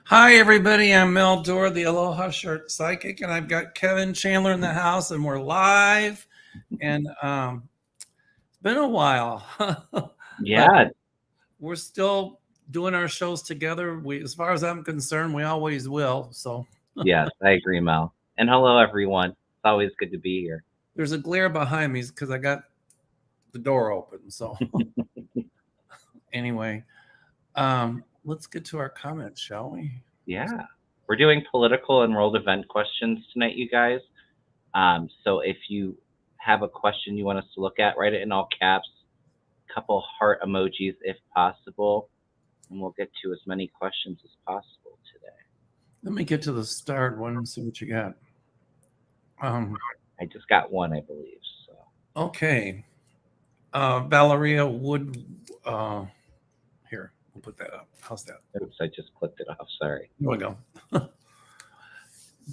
Hi, everybody. I'm Mel Dorr, the Aloha Shirt Psychic, and I've got Kevin Chandler in the house, and we're live. And it's been a while, but Yeah, we're still doing our shows together. As far as I'm concerned, we always will. So yes, I agree, Mel. And hello, everyone. It's always good to be here. there's a glare behind me because I got the door open. So anyway, let's get to our comments, shall we? Yeah, we're doing political and world event questions tonight, you guys. So if you have a question you want us to look at, write it in all caps, couple heart emojis if possible, and we'll get to as many questions as possible today. Let me get to the start one and see what you got. I just got one, I believe. So Okay. Valeria Wood. Here, we'll put that up. How's that? oops, I just clicked it off. Sorry. Here we go.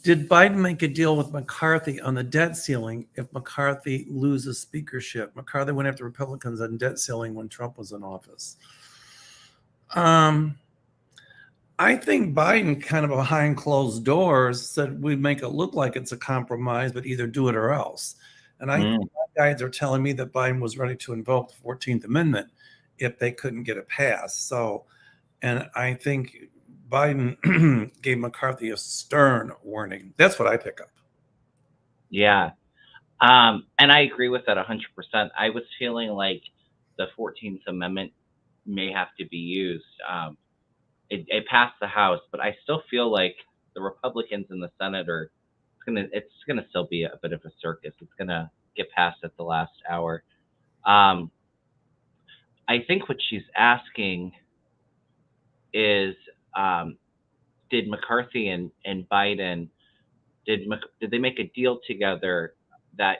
Did Biden make a deal with McCarthy on the debt ceiling if McCarthy loses speakership? McCarthy went after Republicans on debt ceiling when Trump was in office. I think Biden kind of behind closed doors said we make it look like it's a compromise, but either do it or else. And I think my guides are telling me that Biden was ready to invoke the 14th Amendment if they couldn't get it passed. So, and I think Biden gave McCarthy a stern warning. That's what I pick up. Yeah. And I agree with that 100%. I was feeling like the 14th Amendment may have to be used. It passed the House, but I still feel like the Republicans in the Senate it's gonna still be a bit of a circus. It's gonna get passed at the last hour. I think what she's asking is, did McCarthy and Biden did they make a deal together that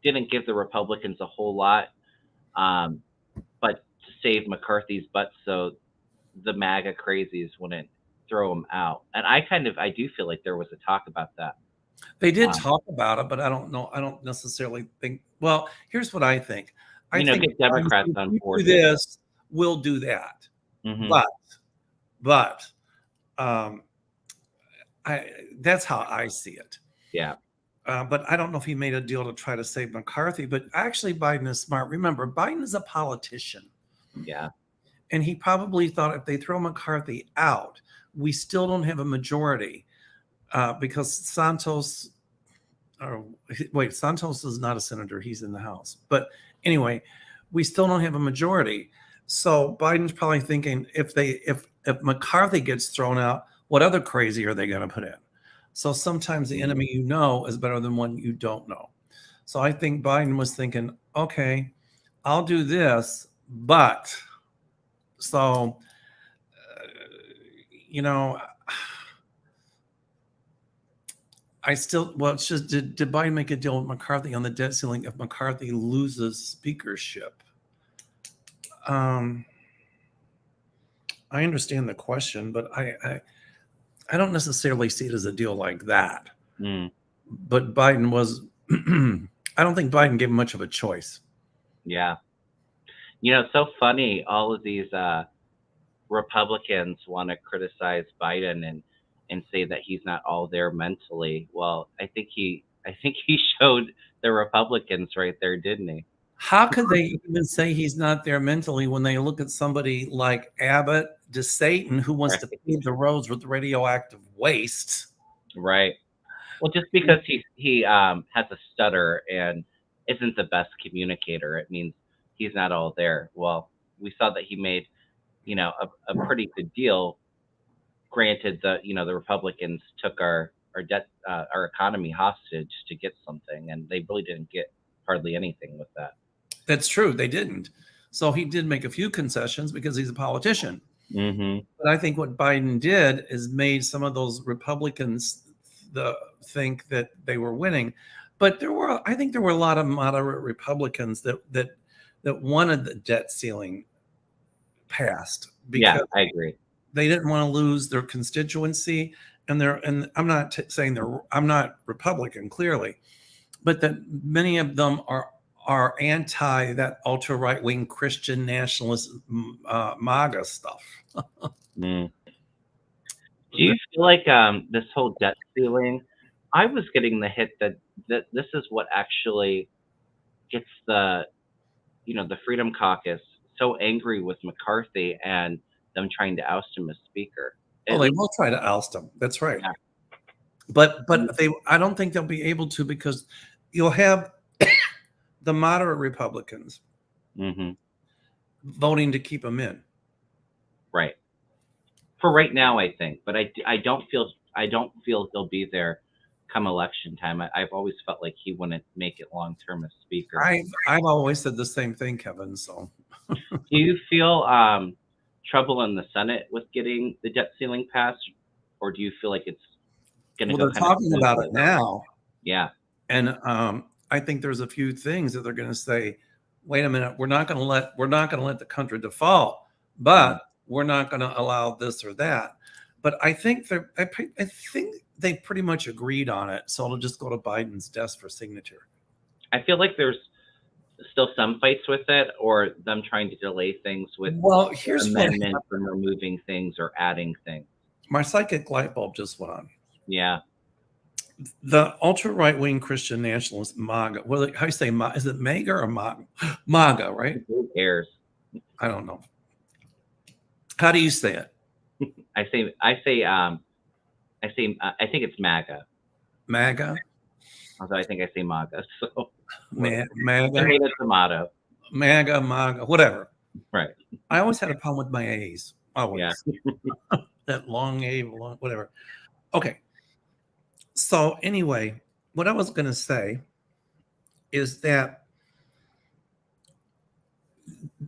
didn't give the Republicans a whole lot, but to save McCarthy's butt so the MAGA crazies wouldn't throw him out. And I do feel like there was a talk about that. They did talk about it, but I don't know. I don't necessarily think. Well, here's what I think. I think get Democrats on board. Do this, we'll do that. Mm-hmm. But that's how I see it. Yeah. But I don't know if he made a deal to try to save McCarthy. But actually, Biden is smart. Remember, Biden is a politician. Yeah. And he probably thought if they throw McCarthy out, we still don't have a majority because Santos is not a senator. He's in the House. But anyway, we still don't have a majority. So Biden's probably thinking if McCarthy gets thrown out, what other crazy are they going to put in? So sometimes the enemy you know is better than one you don't know. So I think Biden was thinking, okay, I'll do this, but so, it's just, did Biden make a deal with McCarthy on the debt ceiling if McCarthy loses speakership? I understand the question, but I don't necessarily see it as a deal like that. But Biden was, I don't think Biden gave much of a choice. Yeah. It's so funny. All of these Republicans want to criticize Biden and say that he's not all there mentally. Well, I think he showed the Republicans right there, didn't he? How could they even say he's not there mentally when they look at somebody like Abbott, Satan, who wants to pave the roads with radioactive waste? Right. Well, just because he has a stutter and isn't the best communicator, it means he's not all there. Well, we saw that he made, a pretty good deal. Granted, the Republicans took our debt, our economy hostage to get something, and they really didn't get hardly anything with that. That's true. They didn't. So he did make a few concessions because he's a politician. Mm-hmm. But I think what Biden did is made some of those Republicans think that they were winning. But I think there were a lot of moderate Republicans that wanted the debt ceiling passed. Yeah, I agree. They didn't want to lose their constituency, and I'm not saying I'm not Republican clearly, but that many of them are anti that ultra right wing Christian nationalist MAGA stuff. Do you feel like this whole debt ceiling? I was getting the hit that this is what actually gets the Freedom Caucus so angry with McCarthy and them trying to oust him as Speaker. Oh, At they least, will try to oust him. That's right. yeah. But I don't think they'll be able to, because you'll have the moderate Republicans Hmm. voting to keep him in. Right. For right now, I think, but I don't feel he'll be there come election time. I've always felt like he wouldn't make it long term as Speaker. I've always said the same thing, Kevin. So Do you feel trouble in the Senate with getting the debt ceiling passed, or do you feel like it's going to well, go they're kind of talking about it smoothly? now, Yeah. and I think there's a few things that they're going to say. Wait a minute, we're not going to let the country default, but we're not going to allow this or that. But I think I think they pretty much agreed on it, so it'll just go to Biden's desk for signature. I feel like there's still some fights with it, or them trying to delay things with Well, here's what amendments and removing things or adding things. my psychic light bulb just went on. Yeah. The ultra right wing Christian nationalist MAGA. Well, how do you say MAGA? Is it MAGA or MAGA? MAGA, right? Who cares? I don't know. How do you say it? I think it's MAGA. MAGA? Although I think I say MAGA. So MAGA? tomato, tomato. MAGA, whatever. Right. I always had a problem with my A's. Always. Yeah. That long A, whatever. Okay. So anyway, what I was going to say is that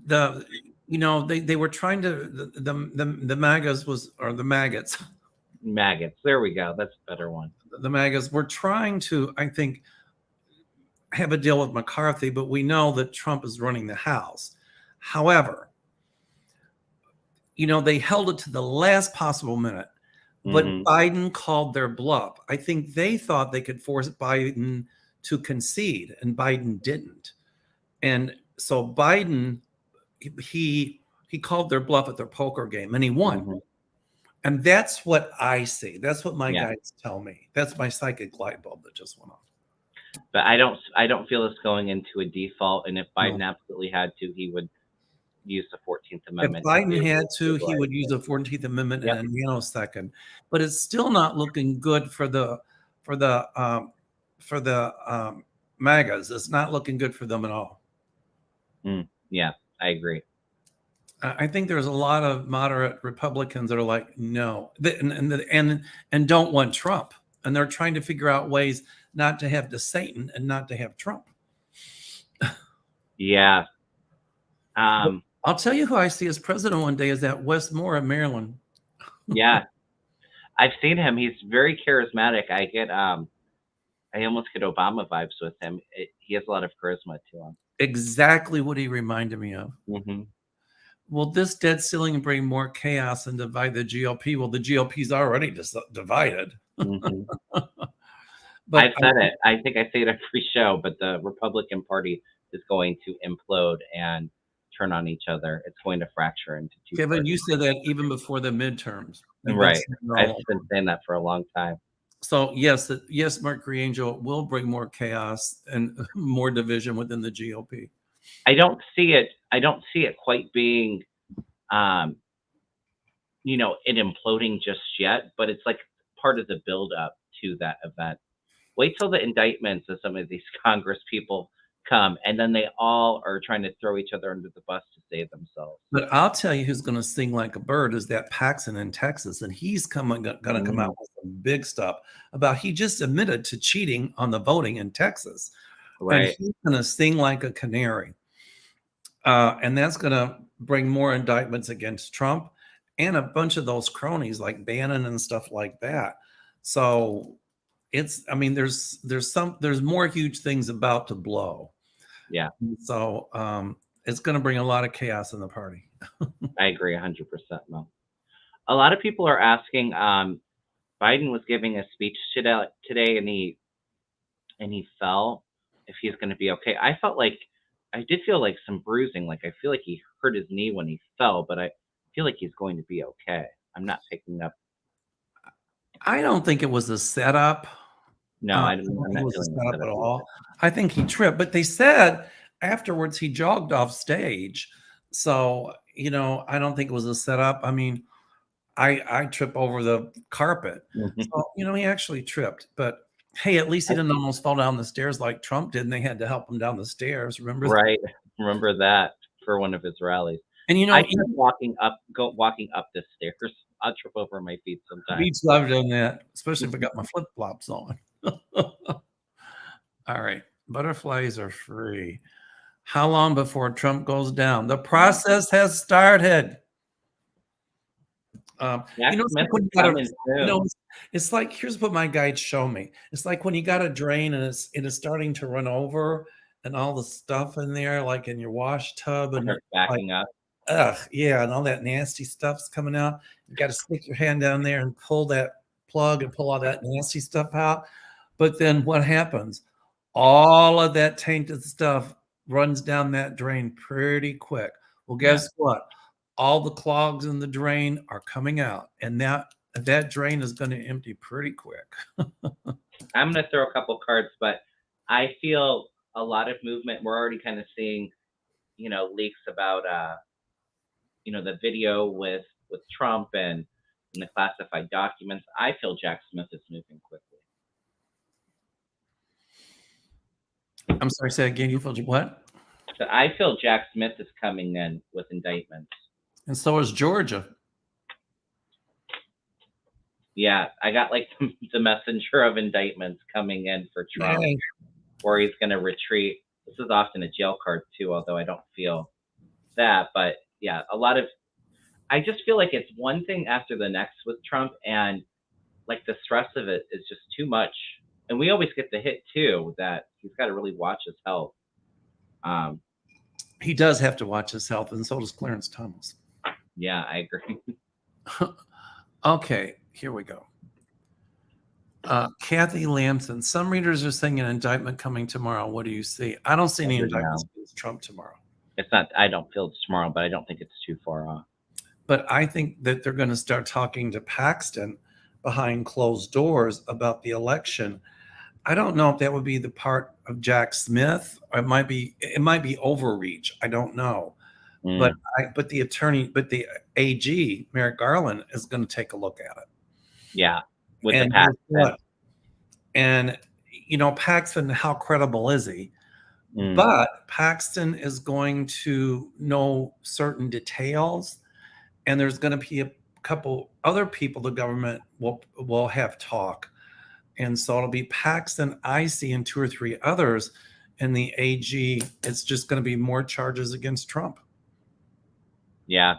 they were trying to the MAGAs or the maggots. Maggots. There we go. That's a better one. The MAGAs were trying to, I think, have a deal with McCarthy, but we know that Trump is running the House. However, they held it to the last possible minute, but Biden called their bluff. I think they thought they could force Biden to concede, and Biden didn't. And so Biden, he called their bluff at their poker game, and he won. And that's what I see. That's what my guides tell me. That's my psychic light bulb that just went off. But I don't feel it's going into a default. And if Biden absolutely had to, he would use the 14th Amendment. If Biden had to, he would use the 14th Amendment in a nanosecond. But it's still not looking good for the MAGAs. It's not looking good for them at all. Yeah, I agree. I think there's a lot of moderate Republicans that are like, no, and don't want Trump, and they're trying to figure out ways not to have Satan and not to have Trump. Yeah. I'll tell you who I see as president one day is that Wes Moore in Maryland. Yeah, I've seen him. He's very charismatic. I almost get Obama vibes with him. He has a lot of charisma to him. Exactly what he reminded me of. Mm-hmm. Will this debt ceiling bring more chaos and divide the GOP? Well, the GOP's already divided. Mm-hmm. But I've said it. I think I say it every show, but the Republican Party is going to implode and turn on each other. It's going to fracture into two. Kevin, you said that even before the midterms. Right. I've been saying that for a long time. So yes, Mercury Angel will bring more chaos and more division within the GOP. I don't see it quite being, it imploding just yet, but it's like part of the build up to that event. Wait till the indictments of some of these Congress people come, and then they all are trying to throw each other under the bus to save themselves. But I'll tell you who's going to sing like a bird is that Paxson in Texas, and he's going to come out with some big stuff about he just admitted to cheating on the voting in Texas. Right. And he's going to sing like a canary. And that's going to bring more indictments against Trump and a bunch of those cronies like Bannon and stuff like that. So there's more huge things about to blow. Yeah. So it's going to bring a lot of chaos in the party. I agree 100%, Mel. A lot of people are asking, Biden was giving a speech today and he fell, if he's going to be okay. I did feel like some bruising. Like I feel like he hurt his knee when he fell, but I feel like he's going to be okay. I'm not picking up. I don't think it was a setup. No, I I'm don't think it not was a feeling the setup at setup all. either. I think he tripped, but they said afterwards he jogged off stage. So, I don't think it was a setup. I mean, I trip over the carpet. Mhm. So, he actually tripped. But hey, at least he I didn't almost fall down the stairs like Trump did, and they had to help him down the stairs. Remember that? Right. Remember that for one of his rallies. And I tried even walking up the stairs. I'll trip over my feet sometimes. beats I've done that, especially if I got my flip flops on. All right. Butterflies are free. How long before Trump goes down? The process has started. Jack It's Smith like is when you got a, coming soon. it's like, here's what my guides show me. It's like when you got a drain and it is starting to run over and all the stuff in there, like in your wash tub, and Starts like, backing up. ugh, yeah, and all that nasty stuff's coming out. You got to stick your hand down there and pull that plug and pull all that nasty stuff out. But then what happens? All of that tainted stuff runs down that drain pretty quick. Well, Yeah. guess what? All the clogs in the drain are coming out, and that drain is going to empty pretty quick. I'm going to throw a couple cards, but I feel a lot of movement. We're already kind of seeing, leaks about, the video with Trump and the classified documents. I feel Jack Smith is moving quickly. I'm sorry, say again. You feel what? So I feel Jack Smith is coming in with indictments. And so is Georgia. Yeah, I got like the messenger of indictments coming in for Trump, Yay. or he's going to retreat. This is often a jail card too, although I don't feel that. But yeah, I just feel like it's one thing after the next with Trump, and like the stress of it is just too much. And we always get the hit too that he's got to really watch his health. He does have to watch his health, and so does Clarence Thomas. Yeah, I agree. Okay, here we go. Kathy Lamson. Some readers are saying an indictment coming tomorrow. What do you see? I don't see any indictments against Trump tomorrow. It's not. I don't feel it's tomorrow, but I don't think it's too far off. But I think that they're going to start talking to Paxton behind closed doors about the election. I don't know if that would be the part of Jack Smith. Or it might be overreach. I don't know. But the AG, Merrick Garland, is going to take a look at it. Yeah, with And the Paxton. And Paxton, how credible is he? Mm. But Paxton is going to know certain details, and there's going to be a couple other people the government will have talk. And so it'll be Paxton, IC, and 2 or 3 others. And the AG, it's just going to be more charges against Trump. Yeah.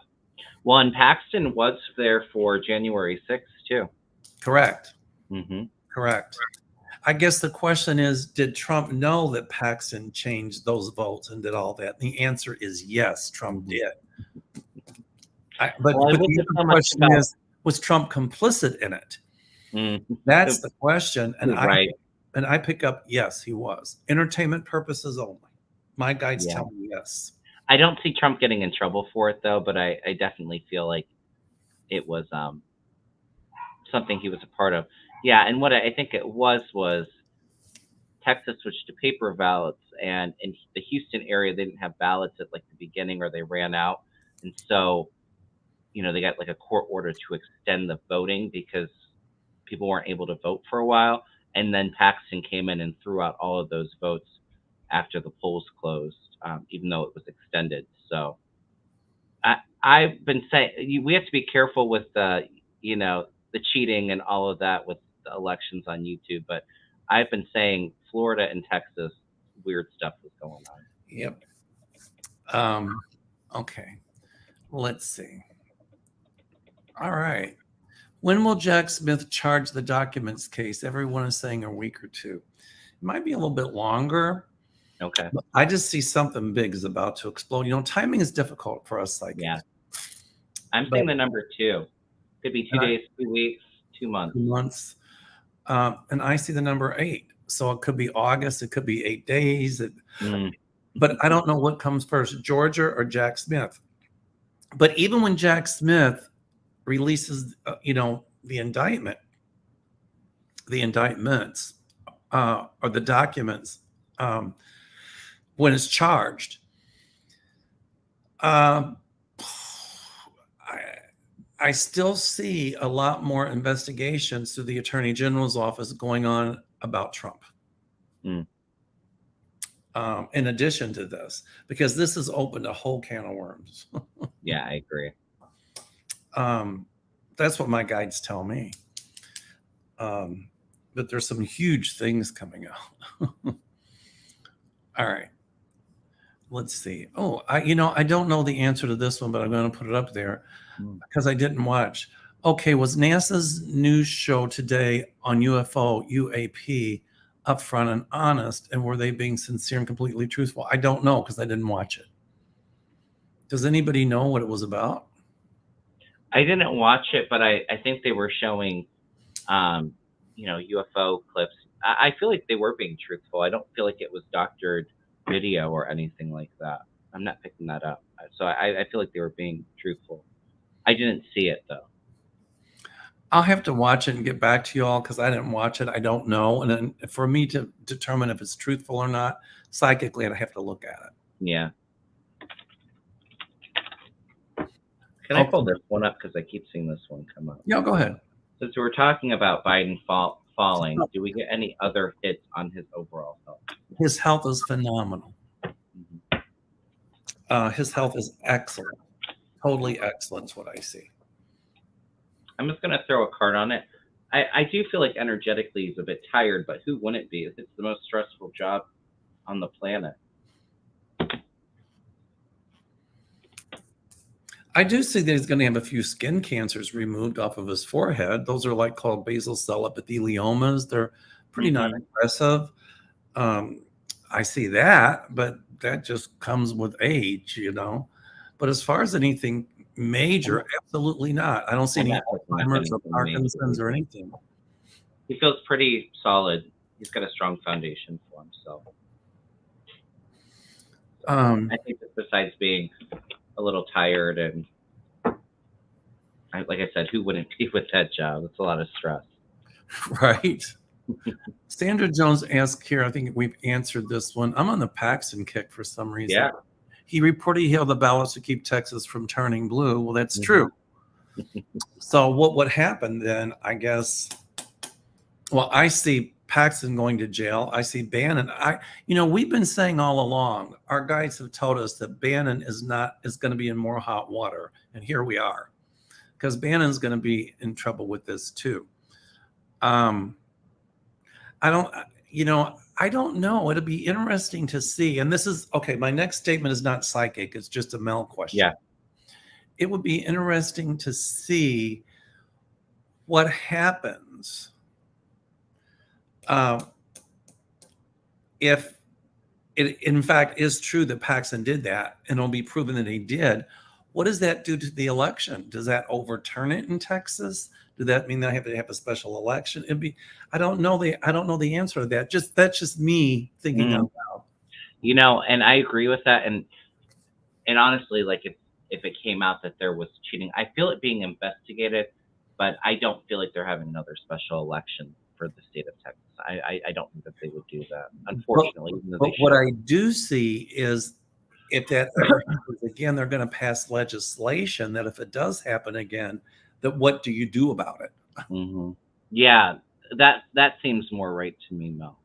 Well, and Paxton was there for January 6th, too. Correct. Mm-hmm. Correct. I guess the question is, did Trump know that Paxton changed those votes and did all that? And the answer is yes, Trump did. But the question is, was Trump complicit in it? Mm-hmm. That's the question. And right. I pick up, yes, he was. Entertainment purposes only. My guides tell me yes. I don't see Trump getting in trouble for it, though, but I definitely feel like it was something he was a part of. Yeah, and what I think it was Texas switched to paper ballots, and in the Houston area, they didn't have ballots at like the beginning, or they ran out. And so, they got like a court order to extend the voting because people weren't able to vote for a while. And then Paxton came in and threw out all of those votes after the polls closed, even though it was extended. So I've been saying we have to be careful with the cheating and all of that with the elections on YouTube. But I've been saying Florida and Texas, weird stuff was going on. Yep. Okay. Let's see. All right. When will Jack Smith charge the documents case? Everyone is saying a week or 2. It might be a little bit longer. Okay. But I just see something big is about to explode. Timing is difficult for us psychics. Yeah. I'm saying the number 2. Could be 2 days, 2 weeks, 2 months. 2 months. And I see the number 8. So it could be August. It could be 8 days. But I don't know what comes first, Georgia or Jack Smith. But even when Jack Smith releases, the indictment, the indictments or the documents when it's charged. I still see a lot more investigations through the Attorney General's office going on about Trump. Mm. In addition to this, because this has opened a whole can of worms. Yeah, I agree. That's what my guides tell me. But there's some huge things coming out. All right. Let's see. Oh, I don't know the answer to this one, but I'm going to put it up there because I didn't watch. Okay, was NASA's news show today on UAP upfront and honest, and were they being sincere and completely truthful? I don't know because I didn't watch it. Does anybody know what it was about? I didn't watch it, but I think they were showing, UFO clips. I feel like they were being truthful. I don't feel like it was doctored video or anything like that. I'm not picking that up. So I feel like they were being truthful. I didn't see it though. I'll have to watch it and get back to you all because I didn't watch it. I don't know. And then for me to determine if it's truthful or not, psychically, I'd have to look at it. Yeah. Can I pull this one up because I keep seeing this one come up? Yeah, go ahead. Since we're talking about Biden falling, do we get any other hits on his overall health? His health is phenomenal. His health is excellent. Totally excellent is what I see. I'm just going to throw a card on it. I do feel like energetically he's a bit tired, but who wouldn't be? It's the most stressful job on the planet. I do see that he's going to have a few skin cancers removed off of his forehead. Those are called basal cell epitheliomas. They're pretty non-aggressive. I see that, but that just comes with age, But as far as anything major, absolutely not. I don't see any Alzheimer's or Parkinson's or anything. He feels pretty solid. He's got a strong foundation for himself. I think that besides being a little tired and, like I said, who wouldn't be with that job? It's a lot of stress. Right. Sandra Jones asked here, I think we've answered this one. I'm on the Paxton kick for some reason. Yeah. He reported he held the ballots to keep Texas from turning blue. Well, that's true. So what would happen then, I guess, well, I see Paxton going to jail. I see Bannon. We've been saying all along, our guides have told us that Bannon is going to be in more hot water. And here we are, because Bannon's going to be in trouble with this too. I don't know. It'll be interesting to see. And this is, okay, my next statement is not psychic. It's just a Mel question. Yeah. It would be interesting to see what happens if it, in fact, is true that Paxton did that, and it'll be proven that he did. What does that do to the election? Does that overturn it in Texas? Does that mean that I have to have a special election? I don't know the answer to that. That's just me thinking out loud. And I agree with that. And honestly, if it came out that there was cheating, I feel it being investigated, but I don't feel like they're having another special election for the state of Texas. I don't think that they would do that, unfortunately. But what I do see is if that ever happens again, they're going to pass legislation that if it does happen again, that what do you do about it? Yeah, that seems more right to me, Mel.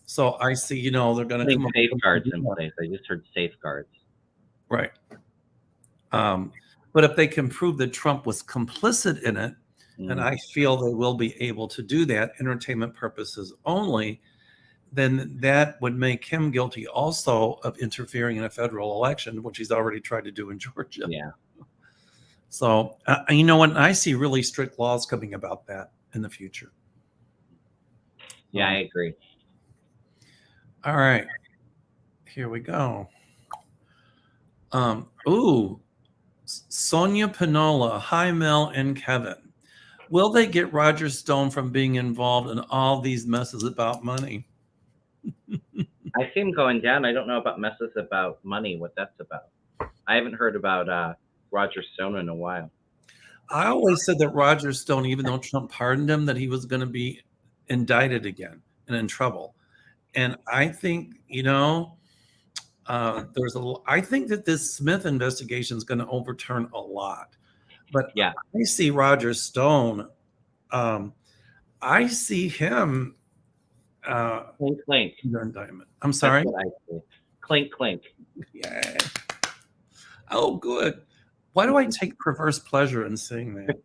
So I see, they're going to come up safeguards in place. I just heard safeguards. Right. But if they can prove that Trump was complicit in it, and I feel they will be able to do that, entertainment purposes only, then that would make him guilty also of interfering in a federal election, which he's already tried to do in Georgia. Yeah. So, I see really strict laws coming about that in the future. Yeah, I agree. All right. Here we go. Sonia Pinola, hi, Mel and Kevin. Will they get Roger Stone from being involved in all these messes about money? I see him going down. I don't know about messes about money, what that's about. I haven't heard about Roger Stone in a while. I always said that Roger Stone, even though Trump pardoned him, that he was going to be indicted again and in trouble. And I think, I think that this Smith investigation is going to overturn a lot. But Yeah. I see Roger Stone. I see him Clink, clink. under indictment. I'm sorry. That's what I see. Clink, clink. Yeah. Oh, good. Why do I take perverse pleasure in saying that?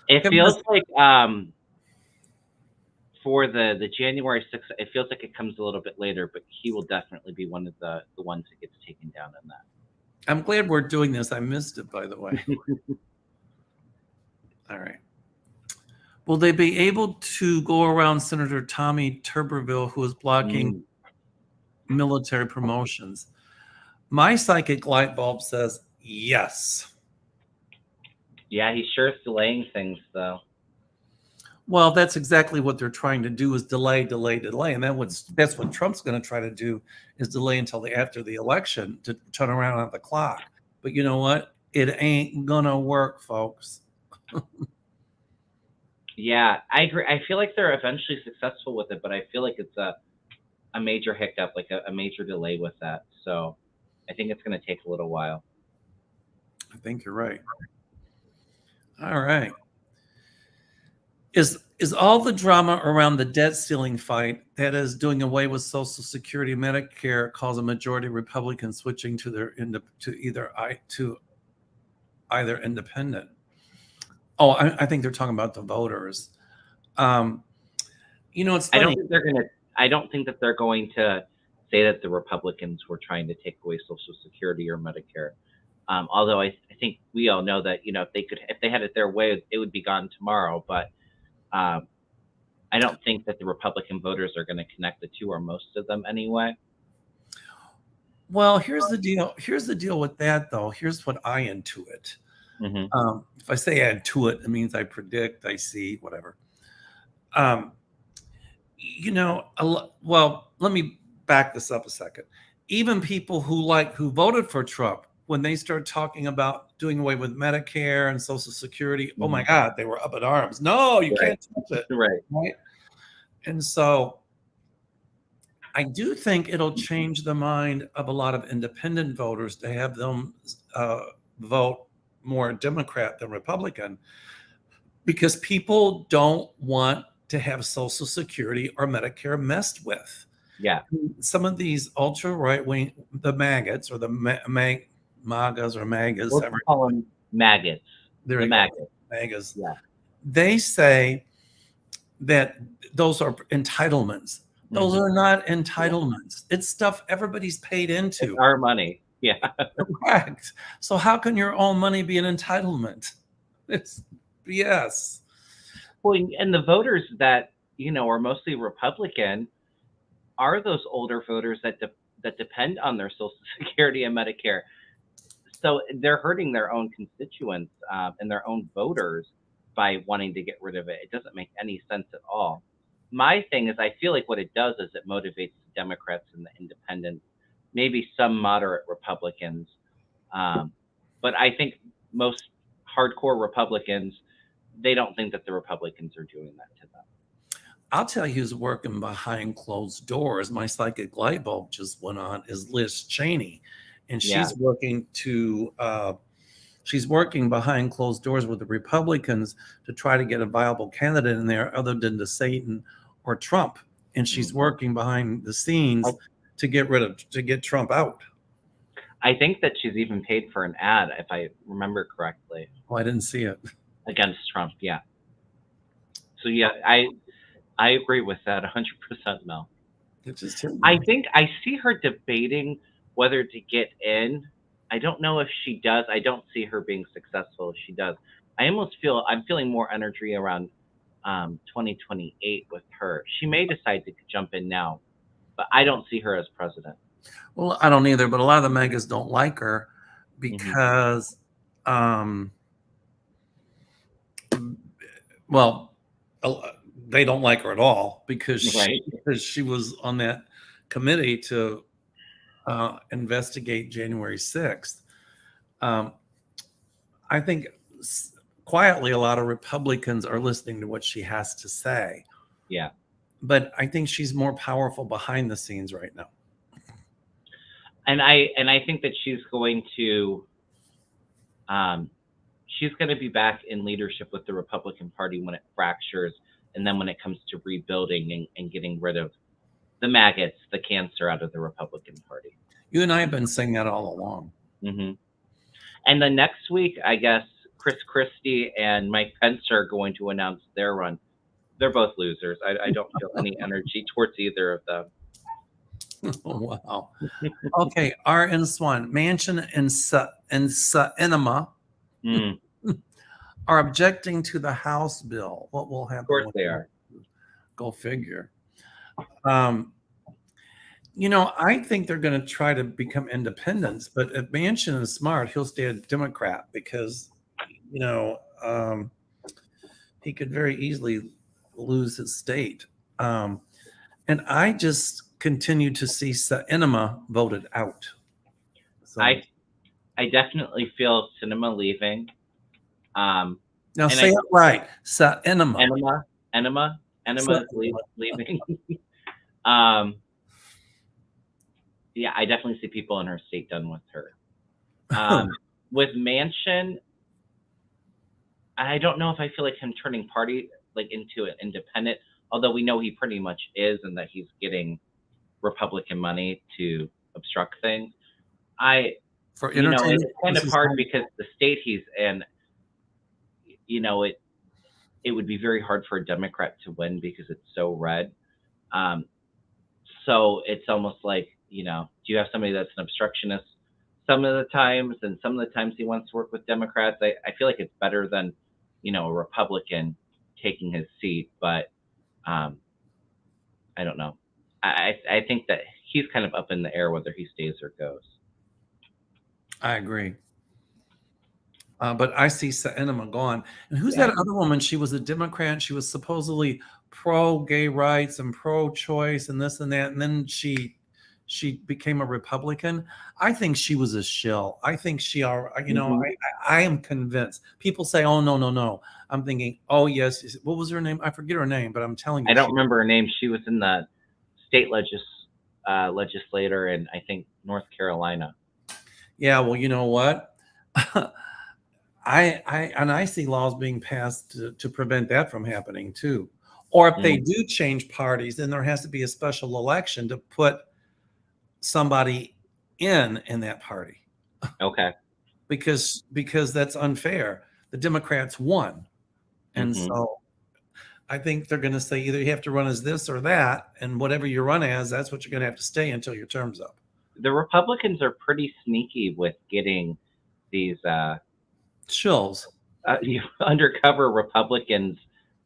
It feels like for the January 6th, it feels like it comes a little bit later, but he will definitely be one of the ones that gets taken down in that. I'm glad we're doing this. I missed it, by the way. All right. Will they be able to go around Senator Tommy Tuberville, who is blocking military promotions? My psychic light bulb says yes. Yeah, he sure is delaying things, though. Well, that's exactly what they're trying to do, is delay, and that's what Trump's going to try to do, is delay until after the election to turn around on the clock. But you know what? It ain't gonna work, folks. Yeah, I agree. I feel like they're eventually successful with it, but I feel like it's a major hiccup, like a major delay with that. So I think it's going to take a little while. I think you're right. All right. Is all the drama around the debt ceiling fight, that is doing away with Social Security, Medicare, cause a majority of Republicans switching to either independent? Oh, I think they're talking about the voters. It's funny. I don't think that they're going to say that the Republicans were trying to take away Social Security or Medicare. Although I think we all know that, if they had it their way, it would be gone tomorrow. But I don't think that the Republican voters are going to connect the two, or most of them anyway. Well, here's the deal. Here's the deal with that, though. Here's what I intuit. Mm-hmm. If I say I intuit, it means I predict, I see, whatever. Well, let me back this up a second. Even people who voted for Trump, when they start talking about doing away with Medicare and Social Security, oh my God, they were up in arms. No, you can't touch it. Right. And so I do think it'll change the mind of a lot of independent voters to have them vote more Democrat than Republican, because people don't want to have Social Security or Medicare messed with. Yeah. Some of these ultra right wing, the maggots or the MAGAs or MAGAs. We'll call them maggots. They're MAGAs. Yeah. They say that those are entitlements. Those are not entitlements. It's stuff everybody's paid into. It's our money. Yeah. Correct. So how can your own money be an entitlement? It's BS. Well, and the voters that, are mostly Republican are those older voters that depend on their Social Security and Medicare. So they're hurting their own constituents and their own voters by wanting to get rid of it. It doesn't make any sense at all. My thing is, I feel like what it does is it motivates the Democrats and the independents, maybe some moderate Republicans. But I think most hardcore Republicans, they don't think that the Republicans are doing that to them. I'll tell you who's working behind closed doors. My psychic light bulb just went on, is Liz Cheney. And she's working behind closed doors with the Republicans to try to get a viable candidate in there other than the Satan or Trump. And she's working behind the scenes to get Trump out. I think that she's even paid for an ad, if I remember correctly. Oh, I didn't see it. Against Trump, yeah. So yeah, I agree with that 100%, Mel. I think I see her debating whether to get in. I don't know if she does. I don't see her being successful if she does. I'm feeling more energy around 2028 with her. She may decide to jump in now, but I don't see her as president. Well, I don't either, but a lot of the megas don't like her because, they don't like her at all because she was on that committee to investigate January 6th. I think quietly, a lot of Republicans are listening to what she has to say. Yeah. But I think she's more powerful behind the scenes right now. And I think that she's going to be back in leadership with the Republican Party when it fractures, and then when it comes to rebuilding and getting rid of the maggots, the cancer out of the Republican Party. You and I have been saying that all along. Mm-hmm. And then next week, I guess Chris Christie and Mike Pence are going to announce their run. They're both losers. I don't feel any energy towards either of them. Wow. Okay, R.N. Swan, Manchin and Enema are objecting to the House bill. What will happen? Of course they are. Go figure. I think they're going to try to become independents, but if Manchin is smart, he'll stay a Democrat because, he could very easily lose his state. And I just continue to see Enema voted out. So, I definitely feel Cinema leaving. Now say it right. Enema is leaving. Yeah, I definitely see people in her state done with her. With Manchin, I don't know if I feel like him turning party into an independent, although we know he pretty much is, and that he's getting Republican money to obstruct things. It's kind of hard because the state he's in, it would be very hard for a Democrat to win because it's so red. So it's almost like, do you have somebody that's an obstructionist some of the times, and some of the times he wants to work with Democrats? I feel like it's better than, a Republican taking his seat, but I don't know. I think that he's kind of up in the air whether he stays or goes. I agree. But I see Enema gone. And who's that other woman? She was a Democrat. She was supposedly pro-gay rights and pro-choice and this and that. And then she became a Republican. I think she was a shill. I think I am convinced. People say, oh, no. I'm thinking, oh, yes. What was her name? I forget her name, but I'm telling you. I don't remember her name. She was in the state legislator in, I think, North Carolina. Yeah, well, you know what? I see laws being passed to prevent that from happening too. Or if they do change parties, then there has to be a special election to put somebody in that party. Okay. Because that's unfair. The Democrats won. And so I think they're going to say either you have to run as this or that, and whatever you run as, that's what you're going to have to stay until your term's up. The Republicans are pretty sneaky with getting these shills, undercover Republicans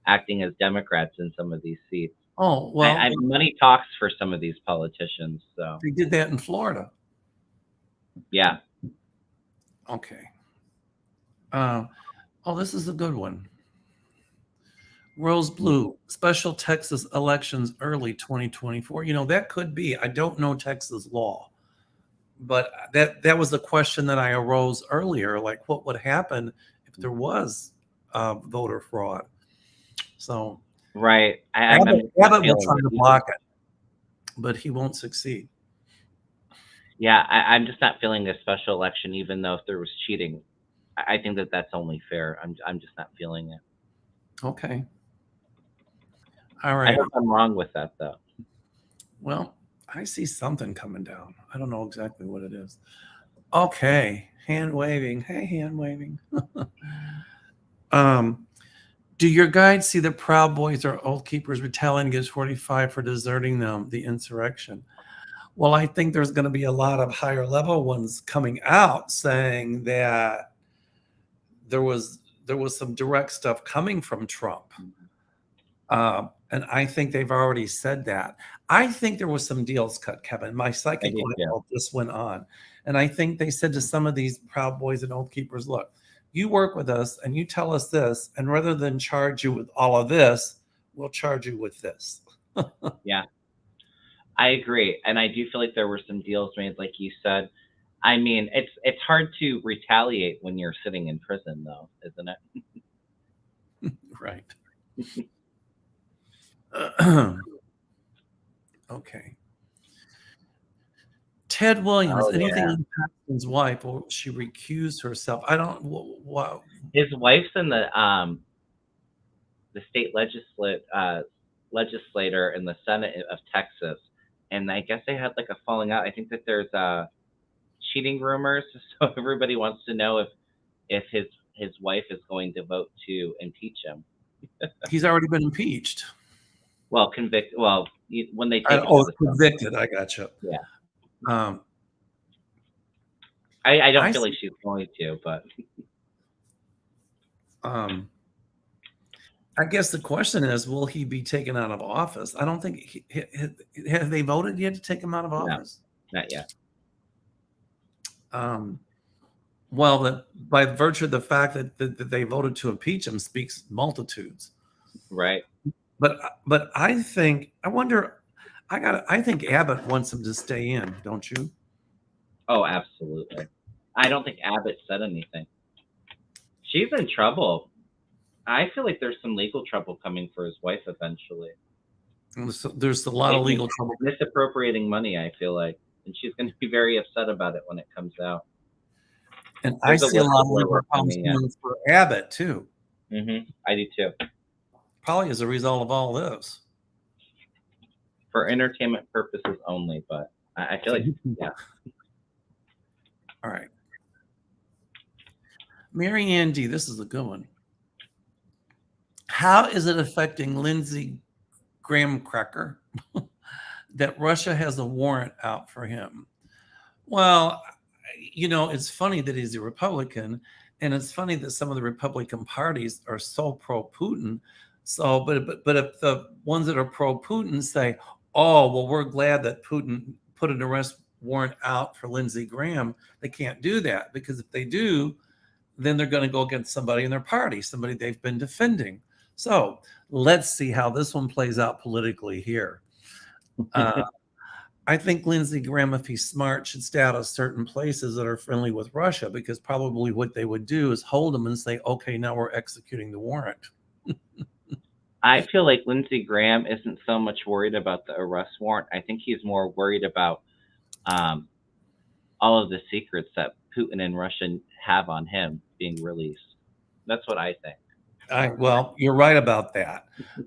acting as Democrats in some of these seats. Oh, well, money talks for some of these politicians. So they did that in Florida. Yeah. Okay. This is a good one. Rose Blue, special Texas elections early 2024. That could be. I don't know Texas law, but that was the question that I arose earlier. Like, what would happen if there was voter fraud? So, right. Abbott will try to block it, but he won't succeed. Yeah, I'm just not feeling a special election, even though if there was cheating. I think that's only fair. I'm just not feeling it. Okay. All right. I hope I'm wrong with that, though. Well, I see something coming down. I don't know exactly what it is. Okay. Hand waving. Hey, hand waving. Do your guides see the Proud Boys or Oath Keepers retaliating against 45 for deserting them, the insurrection? Well, I think there's going to be a lot of higher level ones coming out saying that there was some direct stuff coming from Trump. And I think they've already said that. I think there was some deals cut, Kevin. My psychic level just went on. And I think they said to some of these Proud Boys and Oath Keepers, look, you work with us and you tell us this, and rather than charge you with all of this, we'll charge you with this. Yeah, I agree. And I do feel like there were some deals made, like you said. I mean, it's hard to retaliate when you're sitting in prison, though, isn't it? Right. Okay. Ted Williams, Oh anything yeah, on Paxton's wife, or she recused herself? I don't. Wow. his wife's in the state legislator in the Senate of Texas, and I guess they had like a falling out. I think that there's cheating rumors, so everybody wants to know if his wife is going to vote to impeach him. He's already been impeached. Well, convict. Well, when they take him to the convicted. I got you. yeah. Um, I don't I feel like see. she's going to, but I guess the question is, will he be taken out of office? I don't think. Have they voted yet to take him out of no, office? not yet. Well, by virtue of the fact that they voted to impeach him speaks multitudes. Right. But I think I think Abbott wants him to stay in, don't you? Oh, absolutely. I don't think Abbott said anything. She's in trouble. I feel like there's some legal trouble coming for his wife eventually. There's a lot of legal trouble. Misappropriating money, I feel like. And she's going to be very upset about it when it comes out. And I see a lot of legal problems coming in. for Abbott, too. I do, too. Probably as a result of all this. For entertainment purposes only, but I feel like, yeah. All right. Mary Ann D., this is a good one. How is it affecting Lindsey Graham Cracker that Russia has a warrant out for him? Well, it's funny that he's a Republican, and it's funny that some of the Republican parties are so pro-Putin. So, but if the ones that are pro-Putin say, "Oh, well, we're glad that Putin put an arrest warrant out for Lindsey Graham," they can't do that, because if they do, then they're going to go against somebody in their party, somebody they've been defending. So let's see how this one plays out politically here. I think Lindsey Graham, if he's smart, should stay out of certain places that are friendly with Russia, because probably what they would do is hold him and say, okay, now we're executing the warrant. I feel like Lindsey Graham isn't so much worried about the arrest warrant. I think he's more worried about all of the secrets that Putin and Russia have on him being released. That's what I think. Well, you're right about that.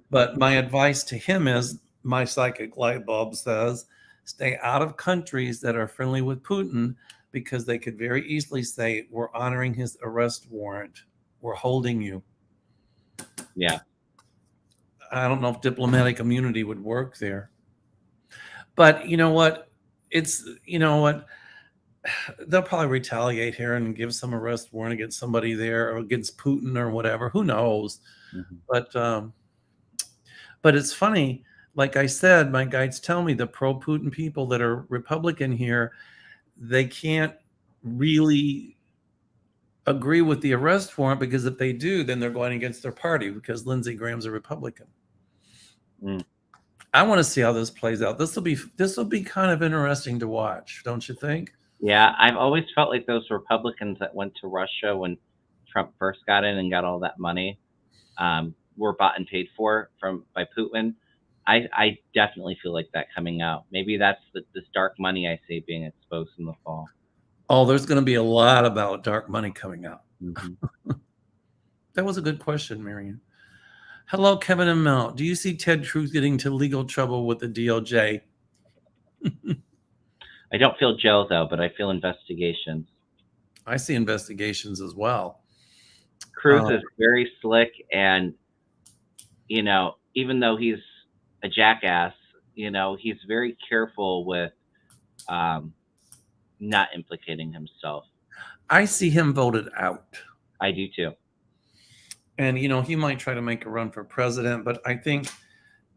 But my advice to him is, my psychic light bulb says, stay out of countries that are friendly with Putin, because they could very easily say, we're honoring his arrest warrant. We're holding you. Yeah. I don't know if diplomatic immunity would work there. But you know what? They'll probably retaliate here and give some arrest warrant against somebody there, or against Putin or whatever. Who knows? But it's funny. Like I said, my guides tell me the pro-Putin people that are Republican here, they can't really agree with the arrest warrant, because if they do, then they're going against their party, because Lindsey Graham's a Republican. I want to see how this plays out. This will be kind of interesting to watch, don't you think? Yeah, I've always felt like those Republicans that went to Russia when Trump first got in and got all that money were bought and paid for by Putin. I definitely feel like that coming out. Maybe that's this dark money I see being exposed in the fall. Oh, there's going to be a lot about dark money coming out. That was a good question, Marion. Hello, Kevin and Mel. Do you see Ted Cruz getting into legal trouble with the DOJ? I don't feel jail, though, but I feel investigations. I see investigations as well. Cruz is very slick, and, even though he's a jackass, he's very careful with not implicating himself. I see him voted out. I do too. And, he might try to make a run for president, but I think,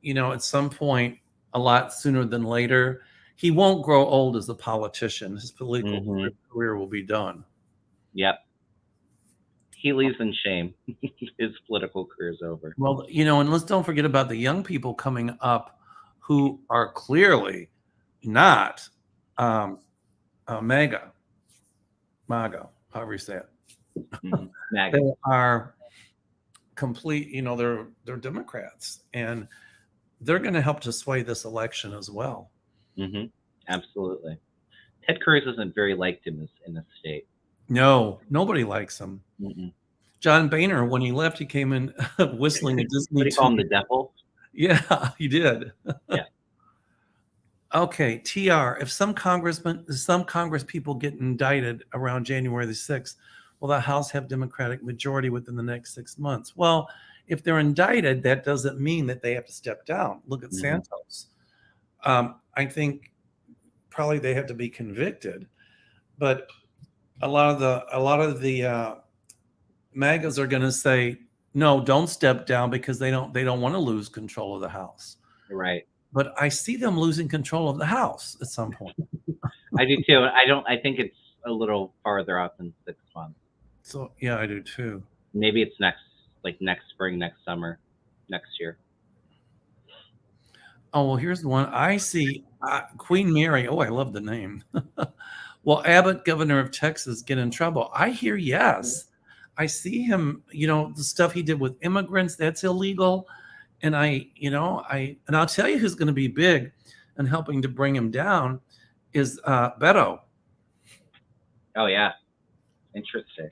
at some point, a lot sooner than later, he won't grow old as a politician. His political career will be done. Yep. He leaves in shame. His political career is over. Well, and let's don't forget about the young people coming up who are clearly not MAGA, however you say it. MAGA. They are complete, they're Democrats, and they're going to help to sway this election as well. Mm-hmm. Absolutely. Ted Cruz isn't very liked in this state. No, nobody likes him. Mm-mm. John Boehner, when he left, he came in whistling a Disney. What do you call him, the devil? Yeah, he did. Yeah. Okay, TR. If some Congress people get indicted around January the 6th, will the House have Democratic majority within the next 6 months? Well, if they're indicted, that doesn't mean that they have to step down. Look at Santos. I think probably they have to be convicted, but a lot of the MAGAs are going to say, no, don't step down, because they don't want to lose control of the House. Right. But I see them losing control of the House at some point. I do too. I think it's a little farther out than 6 months. So yeah, I do too. Maybe it's next spring, next summer, next year. Oh, well, here's the one I see. Queen Mary. Oh, I love the name. Will Abbott, governor of Texas, get in trouble? I hear yes. I see him, the stuff he did with immigrants, that's illegal. And I'll tell you who's going to be big and helping to bring him down is Beto. Oh, yeah. Interesting.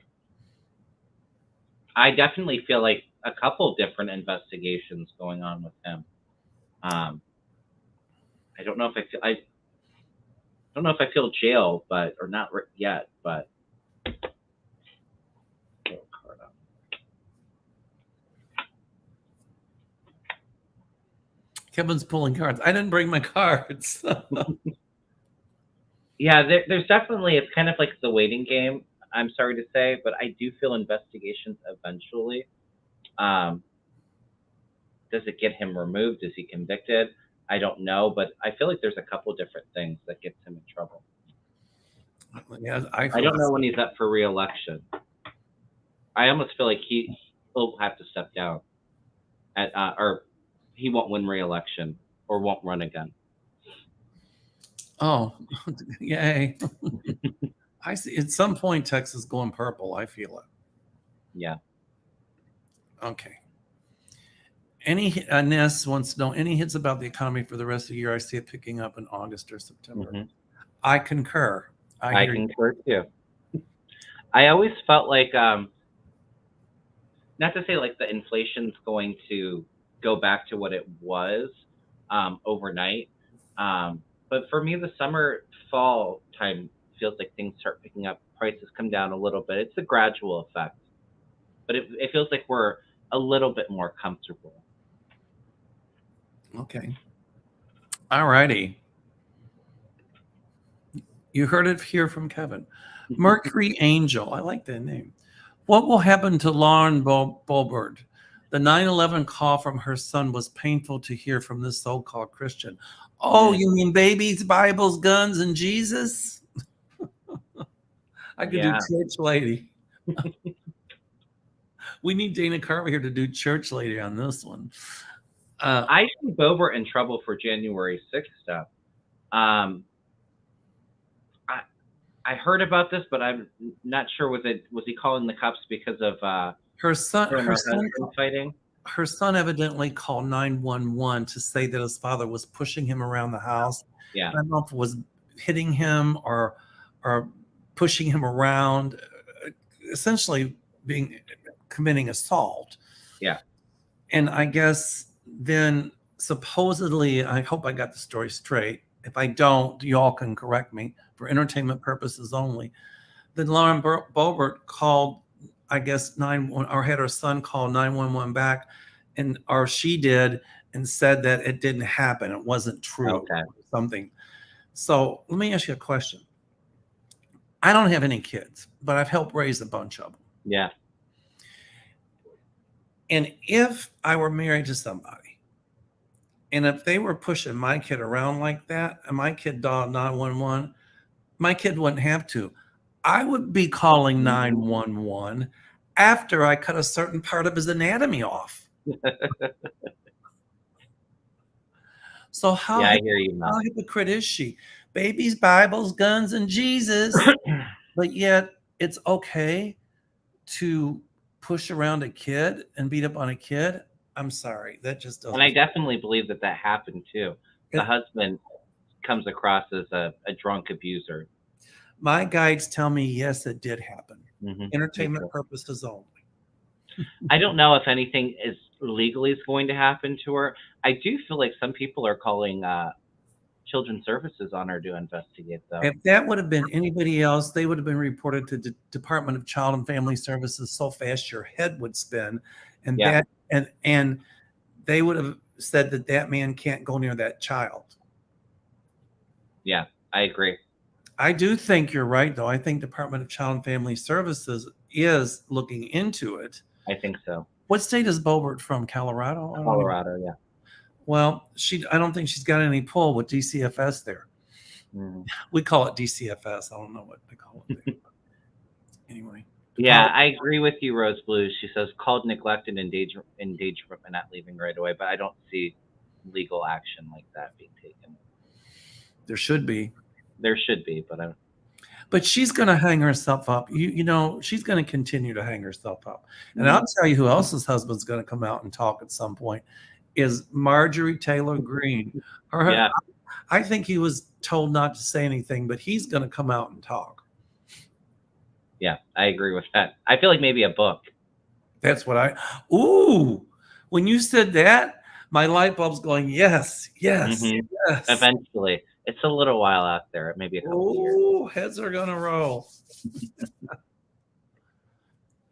I definitely feel like a couple different investigations going on with him. I don't know if I feel jail, or not yet, but. Kevin's pulling cards. I didn't bring my cards. Yeah, there's definitely, it's kind of like the waiting game, I'm sorry to say, but I do feel investigations eventually. Does it get him removed? Is he convicted? I don't know, but I feel like there's a couple different things that gets him in trouble. Yeah, I don't know when he's up for re-election. I almost feel like he'll have to step down, or he won't win re-election or won't run again. Oh, yay. I see. At some point, Texas going purple. I feel it. Yeah. Okay. Ness wants to know any hits about the economy for the rest of the year. I see it picking up in August or September. Mm-hmm. I concur. I concur too. I always felt like, not to say like the inflation's going to go back to what it was overnight. But for me, the summer, fall time feels like things start picking up. Prices come down a little bit. It's a gradual effect, but it feels like we're a little bit more comfortable. Okay. All righty. You heard it here from Kevin. Mercury Angel. I like that name. What will happen to Lauren Boebert? The 9/11 call from her son was painful to hear from this so-called Christian. Oh, you mean babies, Bibles, guns, and Jesus? I could do church lady. We need Dana Carver here to do church lady on this one. I see Boebert in trouble for January 6th stuff. I heard about this, but I'm not sure. Was he calling the cops because of her son fighting? Her son evidently called 911 to say that his father was pushing him around the house. Yeah. I don't know if it was hitting him or pushing him around, essentially committing assault. Yeah. And I guess then supposedly, I hope I got the story straight. If I don't, you all can correct me, for entertainment purposes only. Then Lauren Boebert called, I guess, 911, or had her son call 911 back, or she did, and said that it didn't happen. It wasn't true. Okay. Or something. So let me ask you a question. I don't have any kids, but I've helped raise a bunch of them. Yeah. And if I were married to somebody, and if they were pushing my kid around like that, and my kid dialed 911, my kid wouldn't have to. I would be calling 911 after I cut a certain part of his anatomy off. So how I hear you, Mel. How hypocrite is she? Babies, Bibles, guns, and Jesus. But yet it's okay to push around a kid and beat up on a kid, I'm sorry, that just doesn't. And I definitely believe that happened too. The husband comes across as a drunk abuser. My guides tell me, yes, it did happen. Mhm. Entertainment purposes only. I don't know if anything is legally is going to happen to her. I do feel like some people are calling Children's Services on her to investigate, though. If that would have been anybody else, they would have been reported to the Department of Child and Family Services so fast your head would spin, and Yeah. and they would have said that man can't go near that child. Yeah, I agree. I do think you're right, though. I think Department of Child and Family Services is looking into it. I think so. What state is Boebert from? Colorado? Colorado, yeah. Well, I don't think she's got any pull with DCFS there. We call it DCFS. I don't know what they call it there. Anyway. Yeah, I agree with you, Rose Blues. She says called neglect and endangerment and not leaving right away, but I don't see legal action like that being taken. There should be. There should be, but I don't. But she's going to hang herself up. You know, she's going to continue to hang herself up. And I'll tell you who else's husband's going to come out and talk at some point is Marjorie Taylor Greene. Yeah. I think he was told not to say anything, but he's going to come out and talk. Yeah, I agree with that. I feel like maybe a book. That's what when you said that, my light bulb's going, yes. Eventually. It's a little while out there, maybe a couple years. Heads are going to roll.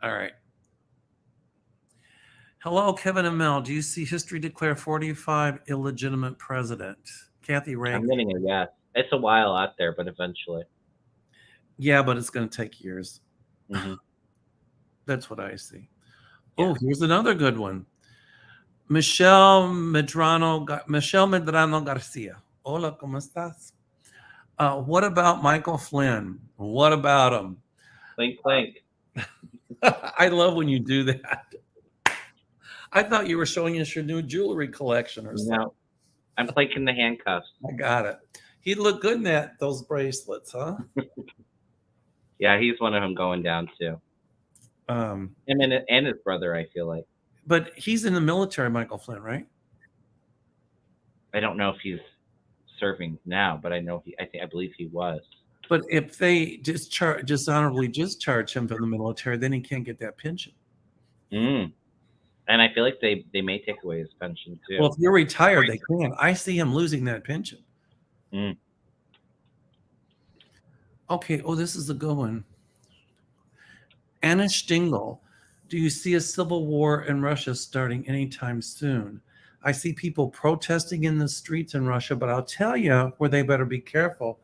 All right. Hello, Kevin and Mel. Do you see history declare 45 illegitimate president? Kathy Reagan. I'm getting a yes. It's a while out there, but eventually. Yeah, but it's going to take years. That's what I see. Yeah. Oh, here's another good one. Michelle Medrano Garcia. Hola, ¿cómo estás? What about Michael Flynn? What about him? Clink, clink. I love when you do that. I thought you were showing us your new jewelry collection or something. No, I'm clinking the handcuffs. I got it. He'd look good in those bracelets, huh? Yeah, he's one of them going down too. And his brother, I feel like. But he's in the military, Michael Flynn, right? I don't know if he's serving now, but I know I believe he was. But if they dishonorably discharge him from the military, then he can't get that pension. And I feel like they may take away his pension too. Well, if you're retired, they can. I see him losing that pension. Okay. Oh, this is a good one. Anna Stingel, do you see a civil war in Russia starting anytime soon? I see people protesting in the streets in Russia, but I'll tell you where they better be careful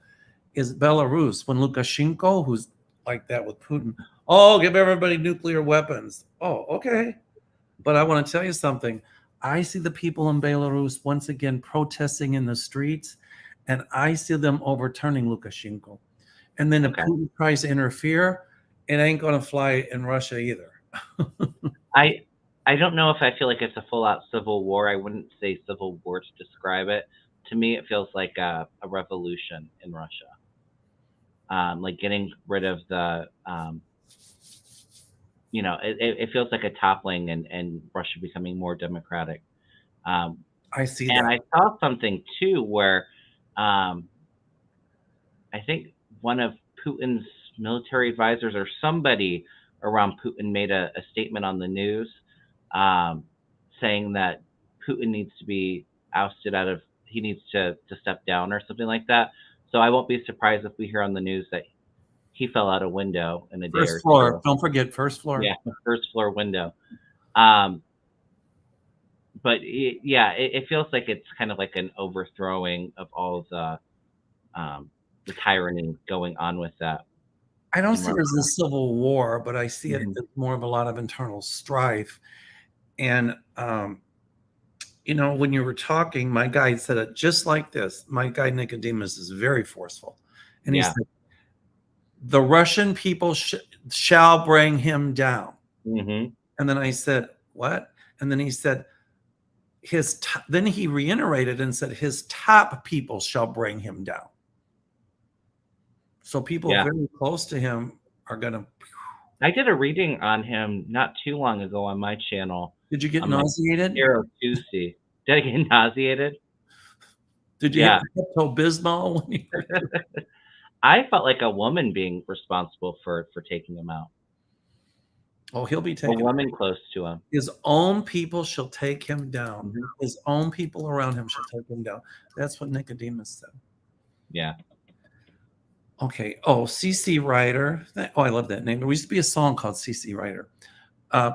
is Belarus. When Lukashenko, who's like that with Putin, give everybody nuclear weapons. Oh, okay. But I want to tell you something. I see the people in Belarus once again protesting in the streets, and I see them overturning Lukashenko. And then if Putin tries to interfere, it ain't going to fly in Russia either. I don't know if I feel like it's a full-out civil war. I wouldn't say civil war to describe it. To me, it feels like a revolution in Russia. Like getting rid of the, it feels like a toppling and Russia becoming more democratic. I see and that. I saw something, too, where I think one of Putin's military advisors or somebody around Putin made a statement on the news saying that Putin needs to be ousted he needs to step down or something like that. So I won't be surprised if we hear on the news that he fell out a window in a day or two. First floor. Don't forget first floor. Yeah, first floor window. But it feels like it's kind of like an overthrowing of all the tyranny going on with that. I don't see it as a civil war, but I see it as more of a lot of internal strife. And, when you were talking, my guide said it just like this. My guide Nicodemus is very forceful. And he said, the Russian people shall bring him down. And then I said, what? And then he said, then he reiterated and said, his top people shall bring him down. So people very close to him are going to. I did a reading on him not too long ago on my channel. Did you get On my nauseated? Hero Tuesday. Did I get nauseated? Did you Yeah. hit the Pepto-Bismol when you were I felt like a woman being responsible for taking him out. Oh, he'll be A taken. woman close to him. His own people shall take him down. Mhm. His own people around him shall take him down. That's what Nicodemus said. Yeah. Okay. Oh, CC Ryder. Oh, I love that name. There used to be a song called CC Ryder.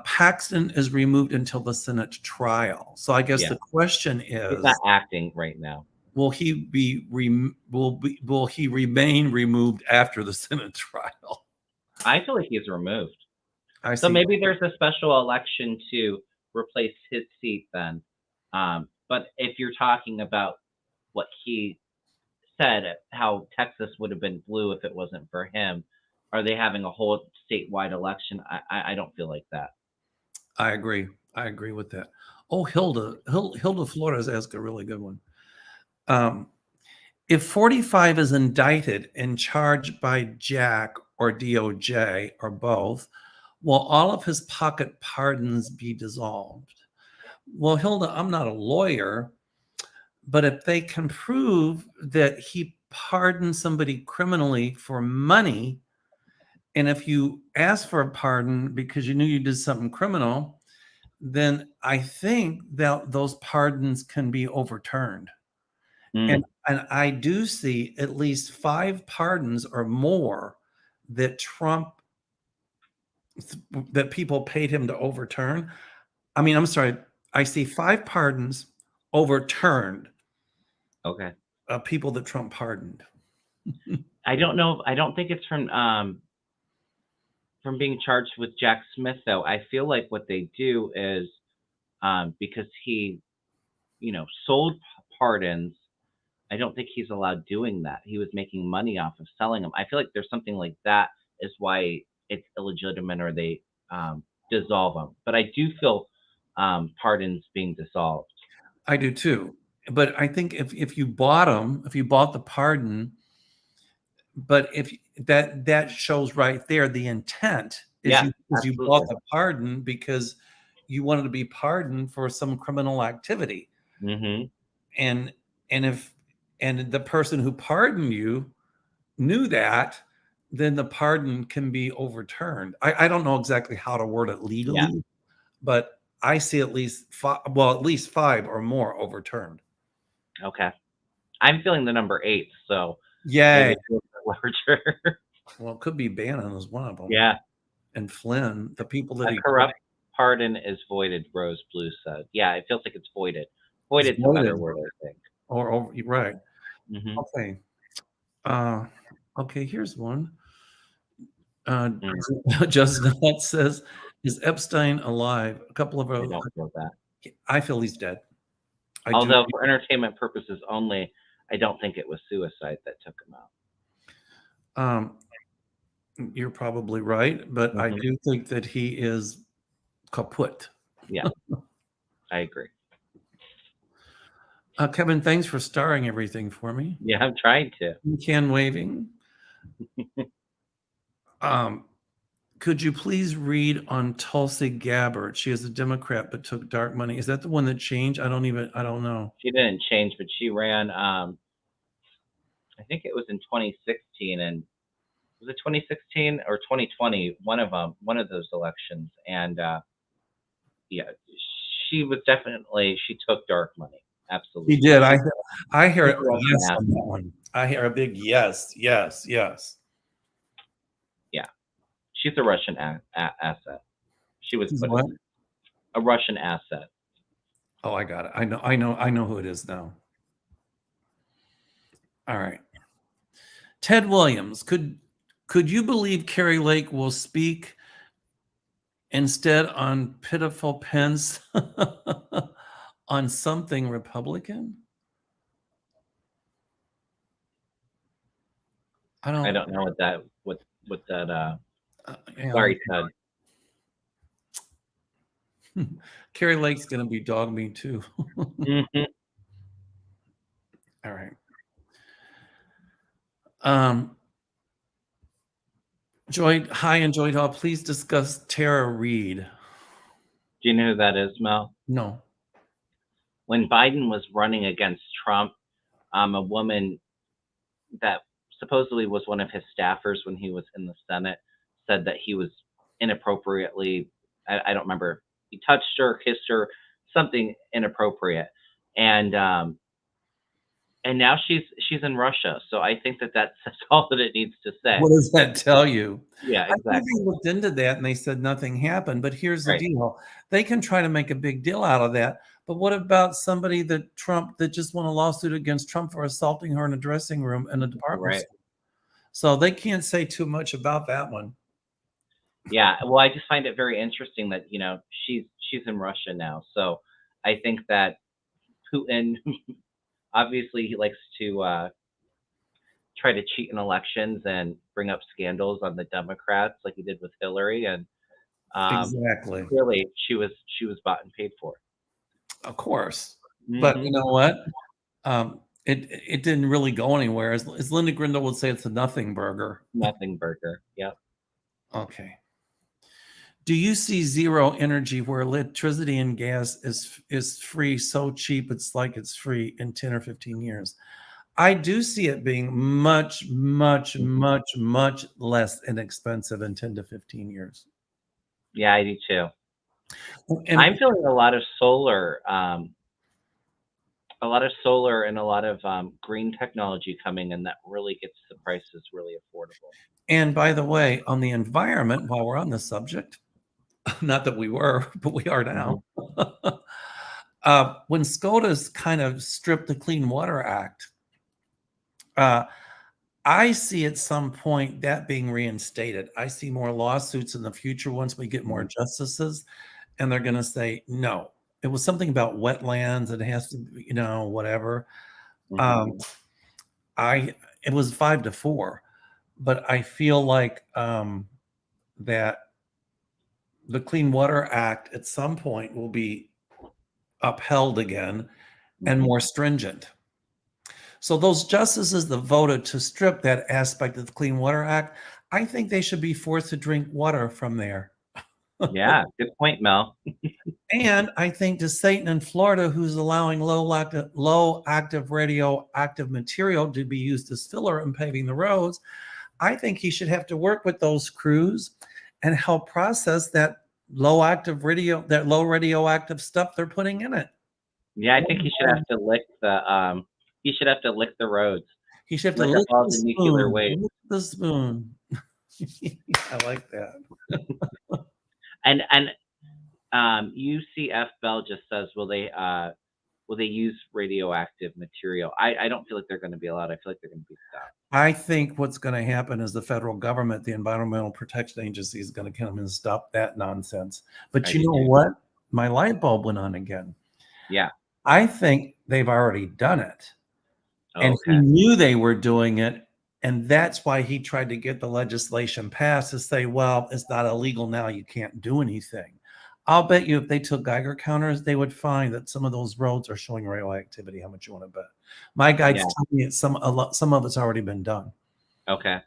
Paxton is removed until the Senate trial. So I guess Yeah. the question He's is, not acting right now. will he remain removed after the Senate trial? I feel like he's removed. I So see. maybe there's a special election to replace his seat then. But if you're talking about what he said, how Texas would have been blue if it wasn't for him, are they having a whole statewide election? I don't feel like that. I agree. I agree with that. Oh, Hilda Flores asked a really good one. If 45 is indicted and charged by Jack or DOJ or both, will all of his pocket pardons be dissolved? Well, Hilda, I'm not a lawyer, but if they can prove that he pardoned somebody criminally for money, and if you ask for a pardon because you knew you did something criminal, then I think that those pardons can be overturned. Mm, And I do see at least 5 pardons or more that that people paid him to overturn. I mean, I'm sorry, I see 5 pardons overturned okay. of people that Trump pardoned. I don't know. I don't think it's from being charged with Jack Smith though. I feel like what they do is because he, sold pardons. I don't think he's allowed doing that. He was making money off of selling them. I feel like there's something like that is why it's illegitimate or they dissolve them. But I do feel pardons being dissolved. I do too. But I think if you bought them, if you bought the pardon, but if that shows right there the intent is Yeah, you bought absolutely. the pardon because you wanted to be pardoned for some criminal activity. Hmm. And if the person who pardoned you knew that, then the pardon can be overturned. I don't know exactly how to word it Yeah. legally, but I see at least at least 5 or more overturned. Okay. I'm feeling the number 8, so maybe Yay. it's a little bit larger. Well, it could be Bannon as one of them. Yeah. And Flynn, the people that A he corrupt pardon is voided, Rose Blue said. Yeah, it feels like it's voided. is Voided's a better voted word, I think. or right. Hmm. Okay. Uh, okay, here's one. Uh, Mm, Justin Hunt says, "Is Epstein alive?" A couple of I don't feel that. I feel he's dead. I do. Although for entertainment purposes only, I don't think it was suicide that took him out. Um, you're probably right, but I Hmm. do think that he is kaput. Yeah, I agree. Kevin, thanks for starring everything for me. Yeah, I'm trying to. Can waving. Um, could you please read on Tulsi Gabbard? She is a Democrat but took dark money. Is that the one that changed? I don't know. She didn't change, but she ran. I think it was in 2016, and was it 2016 or 2020? One of them, one of those elections, and yeah, she was definitely she took dark money. Absolutely, He did. I hear she's a a Russian yes on asset. that one. I hear a big yes, yes, yes. Yeah, she's a Russian asset. She was She's put what? in a Russian asset. Oh, I got it. I know who it is now. All right. Ted Williams, could you believe Carrie Lake will speak instead on pitiful Pence on something Republican? I I don't. don't know what that. Hang on. Sorry, Ted. Carrie Lake's going to be dog me too. Hmm. All right. Um, Hi, enjoyed all. Please discuss Tara Reid. Do you know who that is, Mel? No. When Biden was running against Trump, a woman that supposedly was one of his staffers when he was in the Senate said that he was inappropriately, I don't remember, he touched her, kissed her, something inappropriate. And now she's in Russia. So I think that that's all that it needs to say. What does that tell you? Yeah, I think exactly. they looked into that and they said nothing happened. But here's the Right. deal. They can try to make a big deal out of that. But what about somebody that just won a lawsuit against Trump for assaulting her in a dressing room in a department Right. store? So they can't say too much about that one. Yeah. Well, I just find it very interesting that, she's in Russia now. So I think that Putin obviously he likes to try to cheat in elections and bring up scandals on the Democrats like he did with Hillary, and Exactly. clearly she was bought and paid for. Of course. But you Hmm. know what? It didn't really go anywhere. As Linda Grindle would say, it's a nothing burger. Nothing burger. Yep. Okay. Do you see zero energy where electricity and gas is free, so cheap it's like it's free in 10 or 15 years? I do see it being much, much, Hmm. much, much less inexpensive in 10 to 15 years. Yeah, I do too. And I'm feeling a lot of solar and a lot of green technology coming in that really gets the prices really affordable. and by the way, on the environment, while we're on this subject, not that we were, but we are Hmm. now. When SCOTUS kind of stripped the Clean Water Act, uh, I see at some point that being reinstated. I see more lawsuits in the future once we get more Hmm. justices, and they're going to say, no, it was something about wetlands. It has to, whatever. Hmm. Um, it was 5-4, but I feel like that the Clean Water Act at some point will be upheld again and Hmm. more stringent. So those justices that voted to strip that aspect of the Clean Water Act, I think they should be forced to drink water from there. Yeah, good point, Mel. And I think to Satan in Florida, who's allowing low active radioactive material to be used as filler in paving the roads, I think he should have to work with those crews and help process that low radioactive stuff they're putting in it. Yeah, I think he should have to lick the roads, He should have to lick up lick all the the nuclear spoon, waste. lick the spoon. I like that. And UCF Bell just says, will they use radioactive material? I don't feel like they're going to be allowed. I feel like they're going to be stopped. I think what's going to happen is the federal government, the Environmental Protection Agency, is going to come and stop that nonsense. But I you do know too. what? My light bulb went on again. Yeah. I think they've already done it. Oh, And he okay. knew they were doing it. And that's why he tried to get the legislation passed to say, well, it's not illegal now. You can't do anything. I'll bet you if they took Geiger counters, they would find that some of those roads are showing radioactivity. How much you want to bet? My guide's Yeah. telling me some of it's already been done. Okay.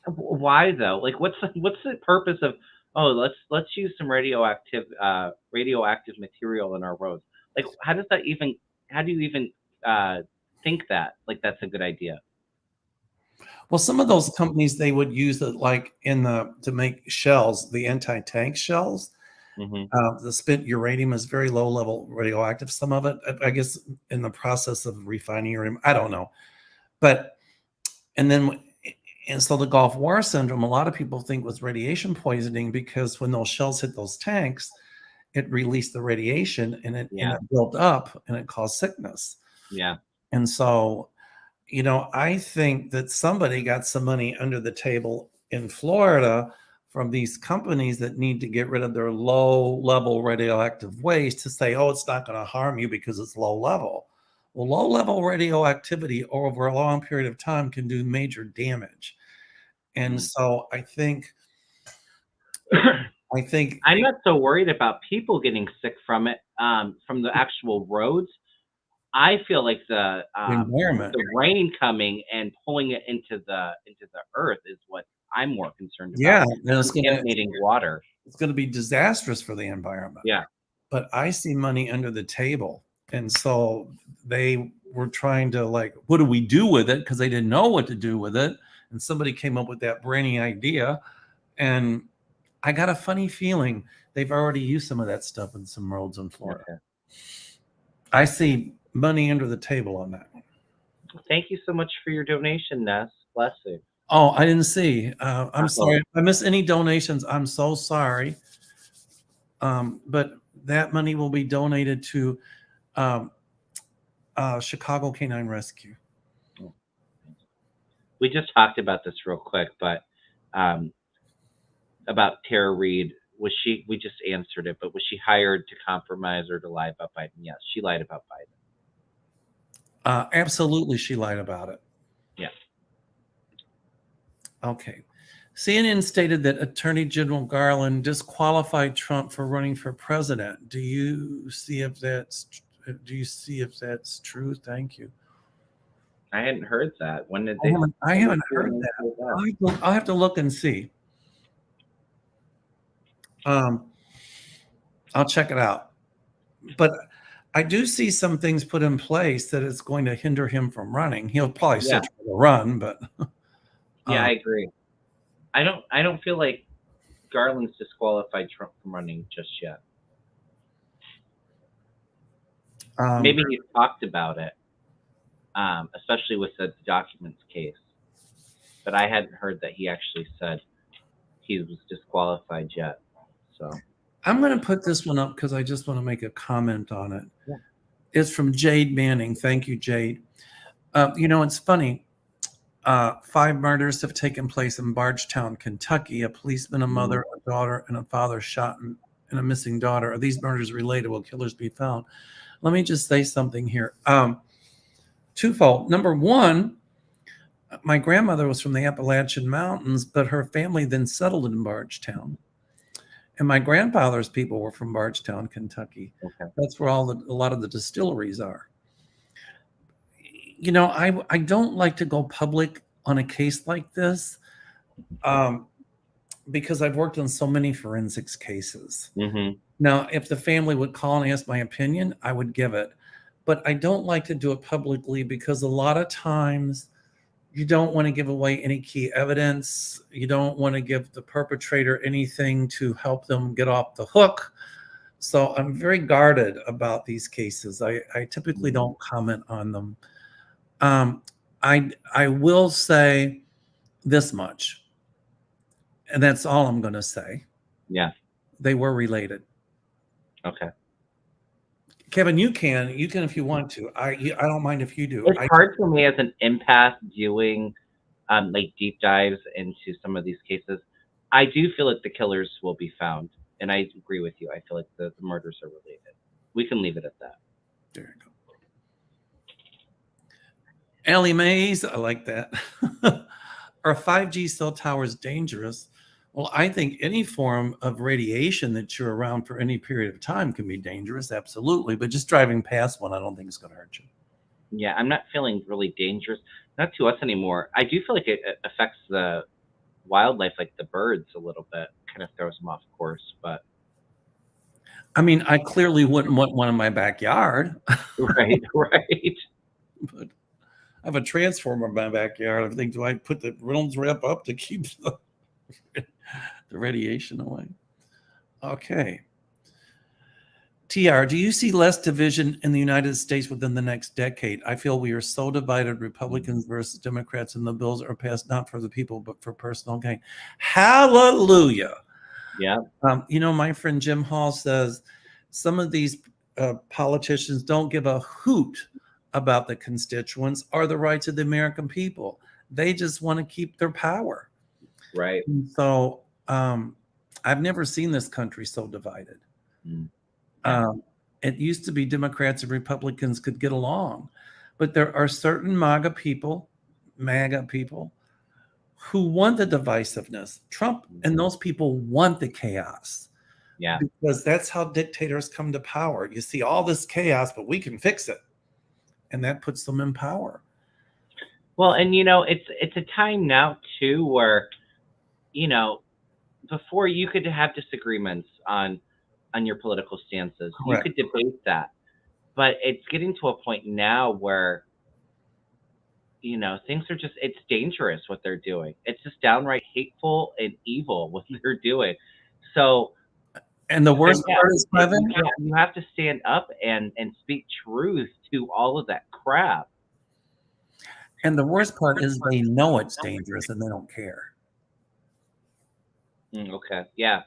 Why though? Like, what's the purpose of? Oh, let's use some radioactive material in our roads. Like, how does that even? How do you even uh, think that? Like, that's a good idea. Well, some of those companies they would use it like to make shells, the anti-tank shells. Hmm. The spent uranium is very low level radioactive. Some of it, I guess, in the process of refining uranium, I don't know. But and then and so the Gulf War syndrome, a lot of people think was radiation poisoning because when those shells hit those tanks, it released the radiation and Yeah. it built up and it caused sickness. Yeah. And so, I think that somebody got some money under the table in Florida from these companies that need to get rid of their low level radioactive waste to say, oh, it's not going to harm you because it's low level. Well, low level radioactivity over a long period of time can do major damage. And Mm. so I think, I'm not so worried about people getting sick from it, from the actual roads. I feel like the environment. rain coming and pulling it into the earth is what I'm more concerned Yeah, about. and Contaminating water. it's gonna be disastrous for the environment. Yeah. But I see money under the table, and so they were trying to like, what do we do with it? Because they didn't know what to do with it, and somebody came up with that brainy idea, and I got a funny feeling they've already used some of that stuff in some roads in Florida. Okay. I see money under the table on that one. Thank you so much for your donation, Ness. Bless you. Oh, I didn't see. I'm Uh-oh. sorry. If I missed any donations, I'm so sorry. But that money will be donated to Chicago Canine Rescue. We just talked about this real quick, but about Tara Reid. Was she? We just answered it, but was she hired to compromise or to lie about Biden? Yes, she lied about Biden. Absolutely, she lied about it. Yeah. Okay. CNN stated that Attorney General Garland disqualified Trump for running for president. Do you see if that's true? Thank you. I hadn't heard that. When did I they? haven't heard that. I'll have to look and see. I'll check it out. But I do see some things put in place that it's going to hinder him from running. He'll probably still try to run, but yeah, I agree. I don't feel like Garland's disqualified Trump from running just yet. Maybe he talked about it, especially with the documents case. But I hadn't heard that he actually said he was disqualified yet. So I'm going to put this one up because I just want to make a comment on it. Yeah. It's from Jade Manning. Thank you, Jade. It's funny. 5 murders have taken place in Bardstown, Kentucky. A policeman, a mother, a daughter, and a father shot and a missing daughter. Are these murders related? Will killers be found? Let me just say something here. Twofold. Number one, my grandmother was from the Appalachian Mountains, but her family then settled in Bardstown. And my grandfather's people were from Bardstown, Kentucky. Okay. That's where a lot of the distilleries are. I don't like to go public on a case like this because I've worked on so many forensics cases. Mm-hmm. Now, if the family would call and ask my opinion, I would give it. But I don't like to do it publicly because a lot of times you don't want to give away any key evidence. You don't want to give the perpetrator anything to help them get off the hook. So I'm very guarded about these cases. I typically don't comment on them. I will say this much, and that's all I'm going to say. Yeah. They were related. Okay. Kevin, you can if you want to. I don't mind if you do. It's hard for me as an empath doing like deep dives into some of these cases. I do feel like the killers will be found, and I agree with you. I feel like the murders are related. We can leave it at that. There you go. Allie Mays, I like that. Are 5G cell towers dangerous? Well, I think any form of radiation that you're around for any period of time can be dangerous, absolutely. But just driving past one, I don't think it's going to hurt you. Yeah, I'm not feeling really dangerous. Not to us anymore. I do feel like it affects the wildlife, like the birds, a little bit. Kind of throws them off course, but. I mean, I clearly wouldn't want one in my backyard. Right. But I have a transformer in my backyard. I think, do I put the Reynolds wrap up to keep the radiation away? Okay. TR, do you see less division in the United States within the next decade? I feel we are so divided, Republicans versus Democrats, and the bills are passed not for the people, but for personal gain. Hallelujah. Yeah. My friend Jim Hall says some of these politicians don't give a hoot about the constituents or the rights of the American people. They just want to keep their power. Right. So I've never seen this country so divided. It used to be Democrats and Republicans could get along, but there are certain MAGA people who want the divisiveness. Trump and those people want the chaos. Yeah. Because that's how dictators come to power. You see all this chaos, but we can fix it. and that puts them in power. Well, and it's a time now too where, before you could have disagreements on your political stances. Correct. You could debate that. But it's getting to a point now where, things are just, it's dangerous what they're doing. It's just downright hateful and evil what they're doing. So, And the worst part is, Kevin, you have to stand up and speak truth to all of that crap. and the worst part is they know it's dangerous and they don't care. Okay. Yeah.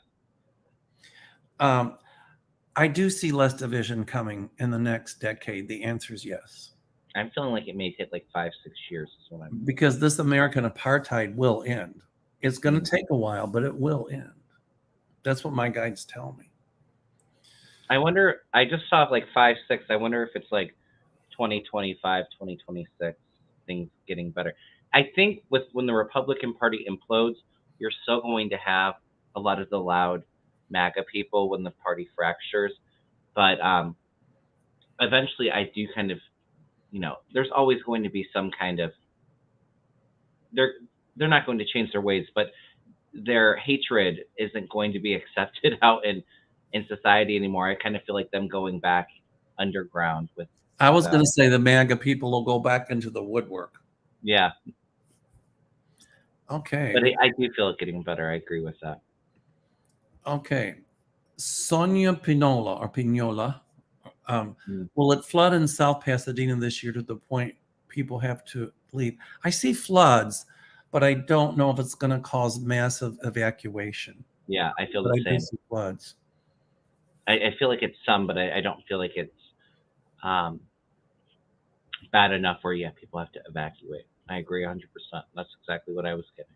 I do see less division coming in the next decade. The answer is yes. I'm feeling like it may take like 5-6 years. Is what I'm. Because this American apartheid will end. It's going to take a while, but it will end. That's what my guides tell me. I wonder, I just saw like 5-6. I wonder if it's like 2025, 2026, things getting better. I think when the Republican Party implodes, you're still going to have a lot of the loud MAGA people when the party fractures. But eventually I do kind of, there's always going to be some kind of, they're not going to change their ways, but their hatred isn't going to be accepted out in society anymore. I kind of feel like them going back underground with. I was going to say the MAGA people will go back into the woodwork. Yeah. Okay. But I do feel it getting better. I agree with that. Okay. Sonia Pinola. Will it flood in South Pasadena this year to the point people have to leave? I see floods, but I don't know if it's going to cause massive evacuation. Yeah, I feel the same. I see floods. I feel like it's some, but I don't feel like it's bad enough where people have to evacuate. I agree 100%. That's exactly what I was getting.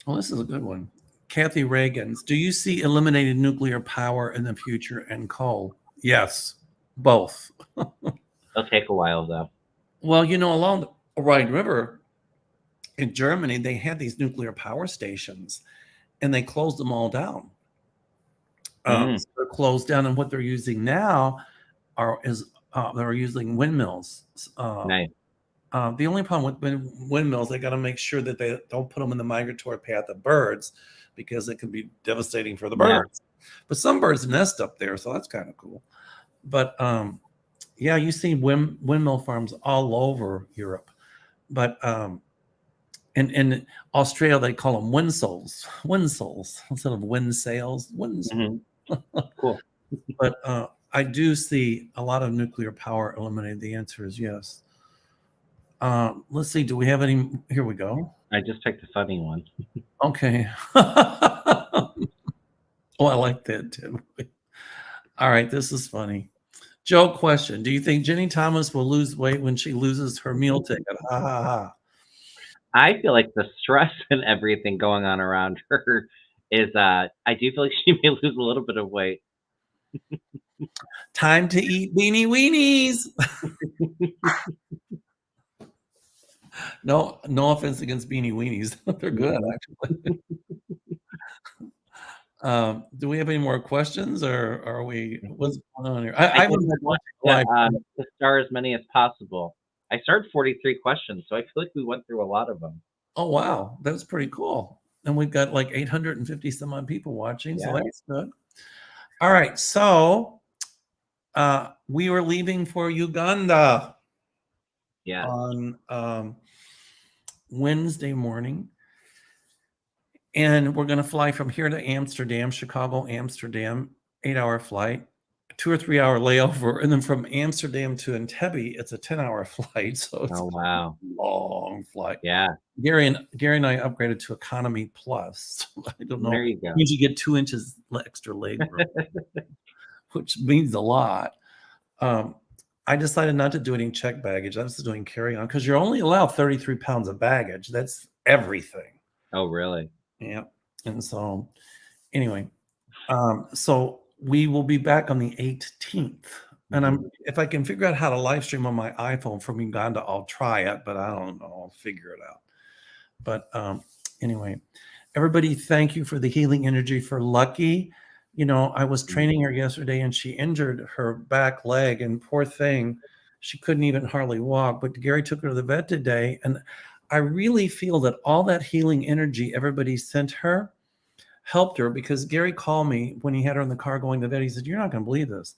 Well, this is a good one. Kathy Reagans, do you see eliminated nuclear power in the future and coal? Yes, both. It'll take a while, though. Well, along the Rhine River in Germany, they had these nuclear power stations, and they closed them all down. So they're closed down, and what they're using now is they're using windmills. Nice. The only problem with windmills, they got to make sure that they don't put them in the migratory path of birds, because it can be devastating for the birds. Yeah. But some birds nest up there, so that's kind of cool. But yeah, you see windmill farms all over Europe. But in Australia, they call them windsoles instead of wind sails. Windsoles. Cool. But I do see a lot of nuclear power eliminated. The answer is yes. Let's see. Do we have any? Here we go. I just picked a funny one. Okay. Oh, I like that too. All right. This is funny. Joe question. Do you think Jenny Thomas will lose weight when she loses her meal ticket? Ha ha ha. I feel like the stress and everything going on around her is, I do feel like she may lose a little bit of weight. Time to eat beanie weenies. No offense against beanie weenies. They're good, actually. Do we have any more questions, or are we? What's going on here? I would want to star as many as possible. I started 43 questions, so I feel like we went through a lot of them. Oh wow, that's pretty cool. And we've got like 850 some odd people watching, so that's good. All right, so we were leaving for Uganda. Yeah. On Wednesday morning. And we're going to fly from here to Amsterdam, Chicago, Amsterdam, 8-hour flight, 2 or 3 hour layover. And then from Amsterdam to Entebbe, it's a 10-hour flight. So it's a long flight. Yeah. Gary and I upgraded to Economy Plus. I don't know. There you go. You usually get 2 inches extra leg room, which means a lot. I decided not to do any check baggage. I was doing carry-on because you're only allowed 33 pounds of baggage. That's everything. Oh, really? Yeah. And so anyway, so we will be back on the 18th. And if I can figure out how to live stream on my iPhone from Uganda, I'll try it, but I don't know. I'll figure it out. But anyway, everybody, thank you for the healing energy for Lucky. I was training her yesterday and she injured her back leg, and poor thing, She couldn't even hardly walk, but Gary took her to the vet today. And I really feel that all that healing energy everybody sent her helped her, because Gary called me when he had her in the car going to the vet. He said, "You're not going to believe this."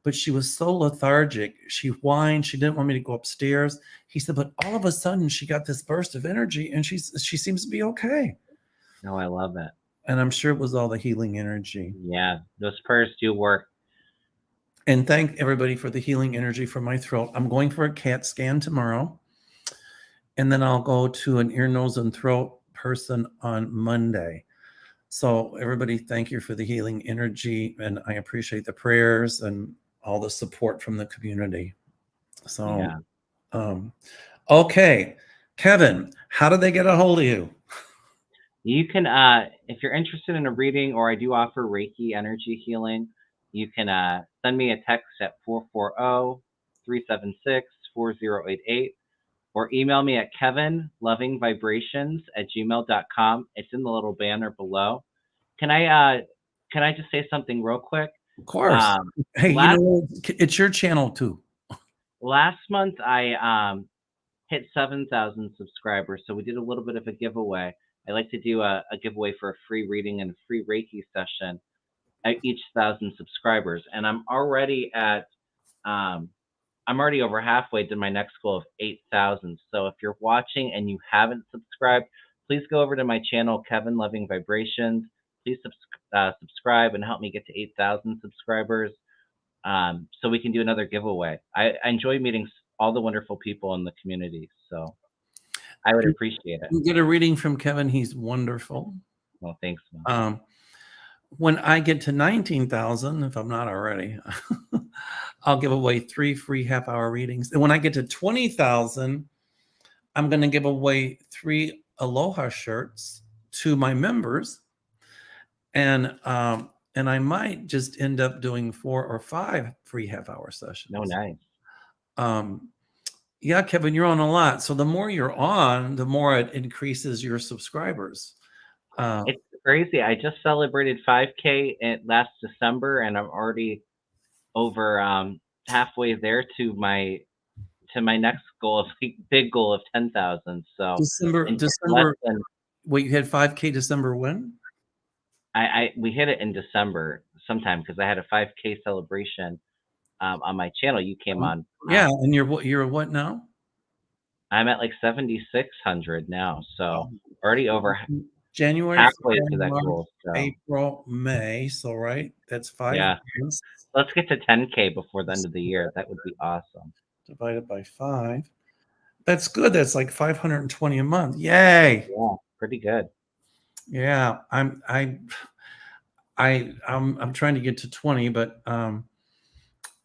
But she was so lethargic. She whined. She didn't want me to go upstairs. He said, but all of a sudden she got this burst of energy and she seems to be okay. No, I love it. And I'm sure it was all the healing energy. Yeah, those prayers do work. And thank everybody for the healing energy from my throat. I'm going for a CAT scan tomorrow. And then I'll go to an ear, nose, and throat person on Monday. So everybody, thank you for the healing energy. And I appreciate the prayers and all the support from the community. So, Yeah. Okay, Kevin, how do they get a hold of you? You can, if you're interested in a reading, or I do offer Reiki energy healing, you can send me a text at 440-376-4088, or email me at kevinlovingvibrations@gmail.com. It's in the little banner below. Can I just say something real quick? Of course. Hey, you know, it's your channel too. Last month I hit 7,000 subscribers, so we did a little bit of a giveaway. I like to do a giveaway for a free reading and a free Reiki session at each 1,000 subscribers, and I'm already over halfway to my next goal of 8,000. So if you're watching and you haven't subscribed, please go over to my channel, Kevin Loving Vibrations. Please subscribe and help me get to 8,000 subscribers, so we can do another giveaway. I enjoy meeting all the wonderful people in the community, so I would appreciate it. You get a reading from Kevin. He's wonderful. Well, thanks, man. When I get to 19,000, if I'm not already, I'll give away 3 free half-hour readings. And when I get to 20,000, I'm going to give away 3 Aloha shirts to my members. And I might just end up doing 4 or 5 free half-hour sessions. No, nice. Yeah, Kevin, you're on a lot. So the more you're on, the more it increases your subscribers. It's crazy. I just celebrated 5K last December, and I'm already over halfway there to my next goal of big goal of 10,000. So December. Wait, you had 5K December when? We hit it in December sometime, because I had a 5K celebration on my channel. You came on. Yeah, and you're what now? I'm at like 7,600 now, so already over January, halfway to that goal. So. April, May. So right, that's 5 years. Let's get to 10K before the end of the year. That would be awesome. Divided by 5. That's good. That's like 520 a month. Yay! Yeah, pretty good. Yeah, I'm trying to get to 20, but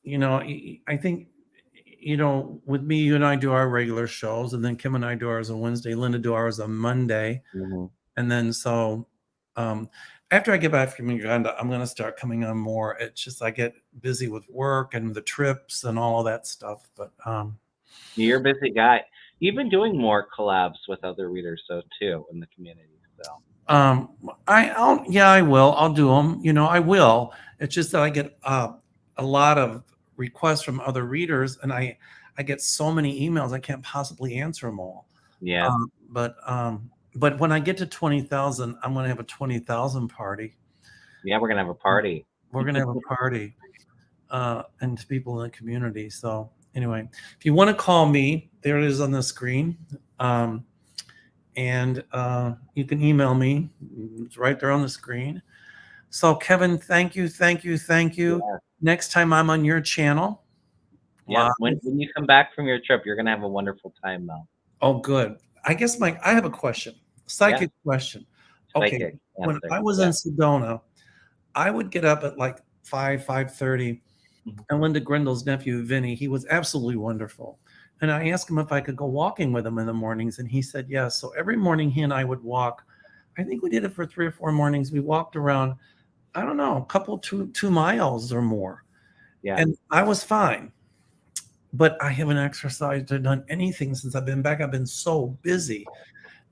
you know, I think, you know, with me, you and I do our regular shows, and then Kim and I do ours on Wednesday. Linda do ours on Monday, and then so after I get back from Uganda, I'm going to start coming on more. It's just I get busy with work and the trips and all of that stuff. But you're a busy guy. You've been doing more collabs with other readers, so too, in the community. So I will. I'll do them. You know, I will. It's just that I get a lot of requests from other readers, and I get so many emails I can't possibly answer them all. Yeah. But when I get to 20,000, I'm going to have a 20,000 party. Yeah, we're going to have a party. We're going to have a party, and to people in the community. So anyway, if you want to call me, there it is on the screen. And you can email me. It's right there on the screen. So Kevin, thank you. Yeah. Next time I'm on your channel. Yeah, when you come back from your trip, you're going to have a wonderful time, Mel. Oh, good. I guess, Mike, I have a question. Psychic question. Okay. When I was in Sedona, I would get up at like 5:30, and Linda Grendel's nephew, Vinny, he was absolutely wonderful. And I asked him if I could go walking with him in the mornings, and he said yes. So every morning he and I would walk. I think we did it for 3 or 4 mornings. We walked around, I don't know, a couple, 2 miles or more. Yeah. And I was fine. But I haven't exercised or done anything since I've been back. I've been so busy.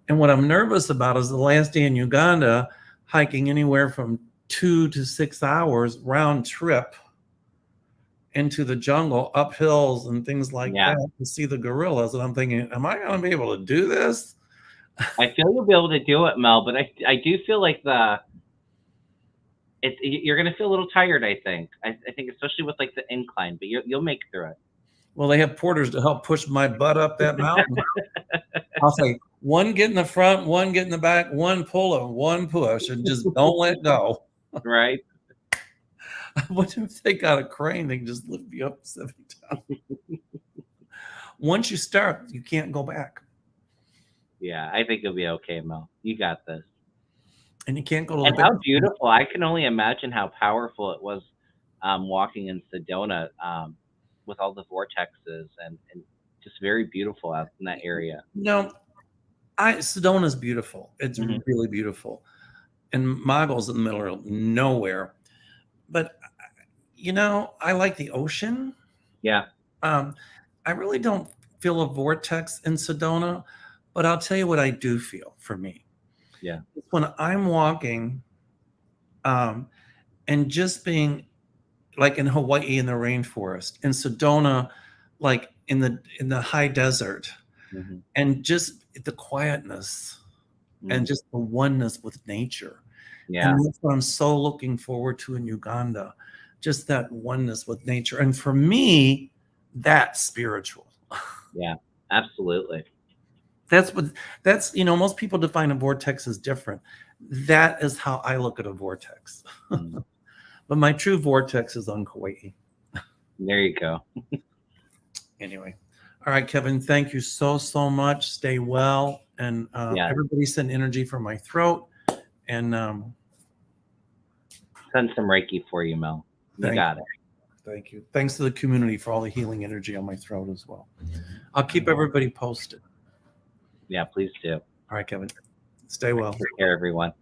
And what I'm nervous about is the last day in Uganda, hiking anywhere from 2 to 6 hours round trip. into the jungle, up hills and things like Yeah. that to see the gorillas. And I'm thinking, am I going to be able to do this? I feel you'll be able to do it, Mel, but I do feel like you're going to feel a little tired, I think. I think especially with like the incline, but you'll make through it. Well, they have porters to help push my butt up that mountain. I'll say, one get in the front, one get in the back, one pull and one push, and just don't let go. Right? What if they got a crane? They can just lift you up 70 times. Once you start, you can't go back. Yeah, I think you'll be okay, Mel. You got this. And you can't go to And how beautiful. I can only imagine how powerful it was walking in Sedona with all the vortexes and just very beautiful out in that area. No, Sedona's beautiful. It's really beautiful. And Moggle's in the middle of nowhere. But, I like the ocean. Yeah. I really don't feel a vortex in Sedona, but I'll tell you what I do feel for me. Yeah. When I'm walking and just being like in Hawaii in the rainforest, in Sedona, like in the high desert, and just the quietness and just the oneness with nature. Yeah. And that's what I'm so looking forward to in Uganda, just that oneness with nature. And for me, that's spiritual. Yeah, absolutely. That's most people define a vortex as different. That is how I look at a vortex. But my true vortex is on Kauai. There you go. Anyway. All right, Kevin, thank you so much. Stay well. And everybody send energy for my throat. And send some Reiki for you, Mel. You got it. Thank you. Thanks to the community for all the healing energy on my throat as well. I'll keep everybody posted. Yeah, please do. All right, Kevin. Stay well. Take care, everyone.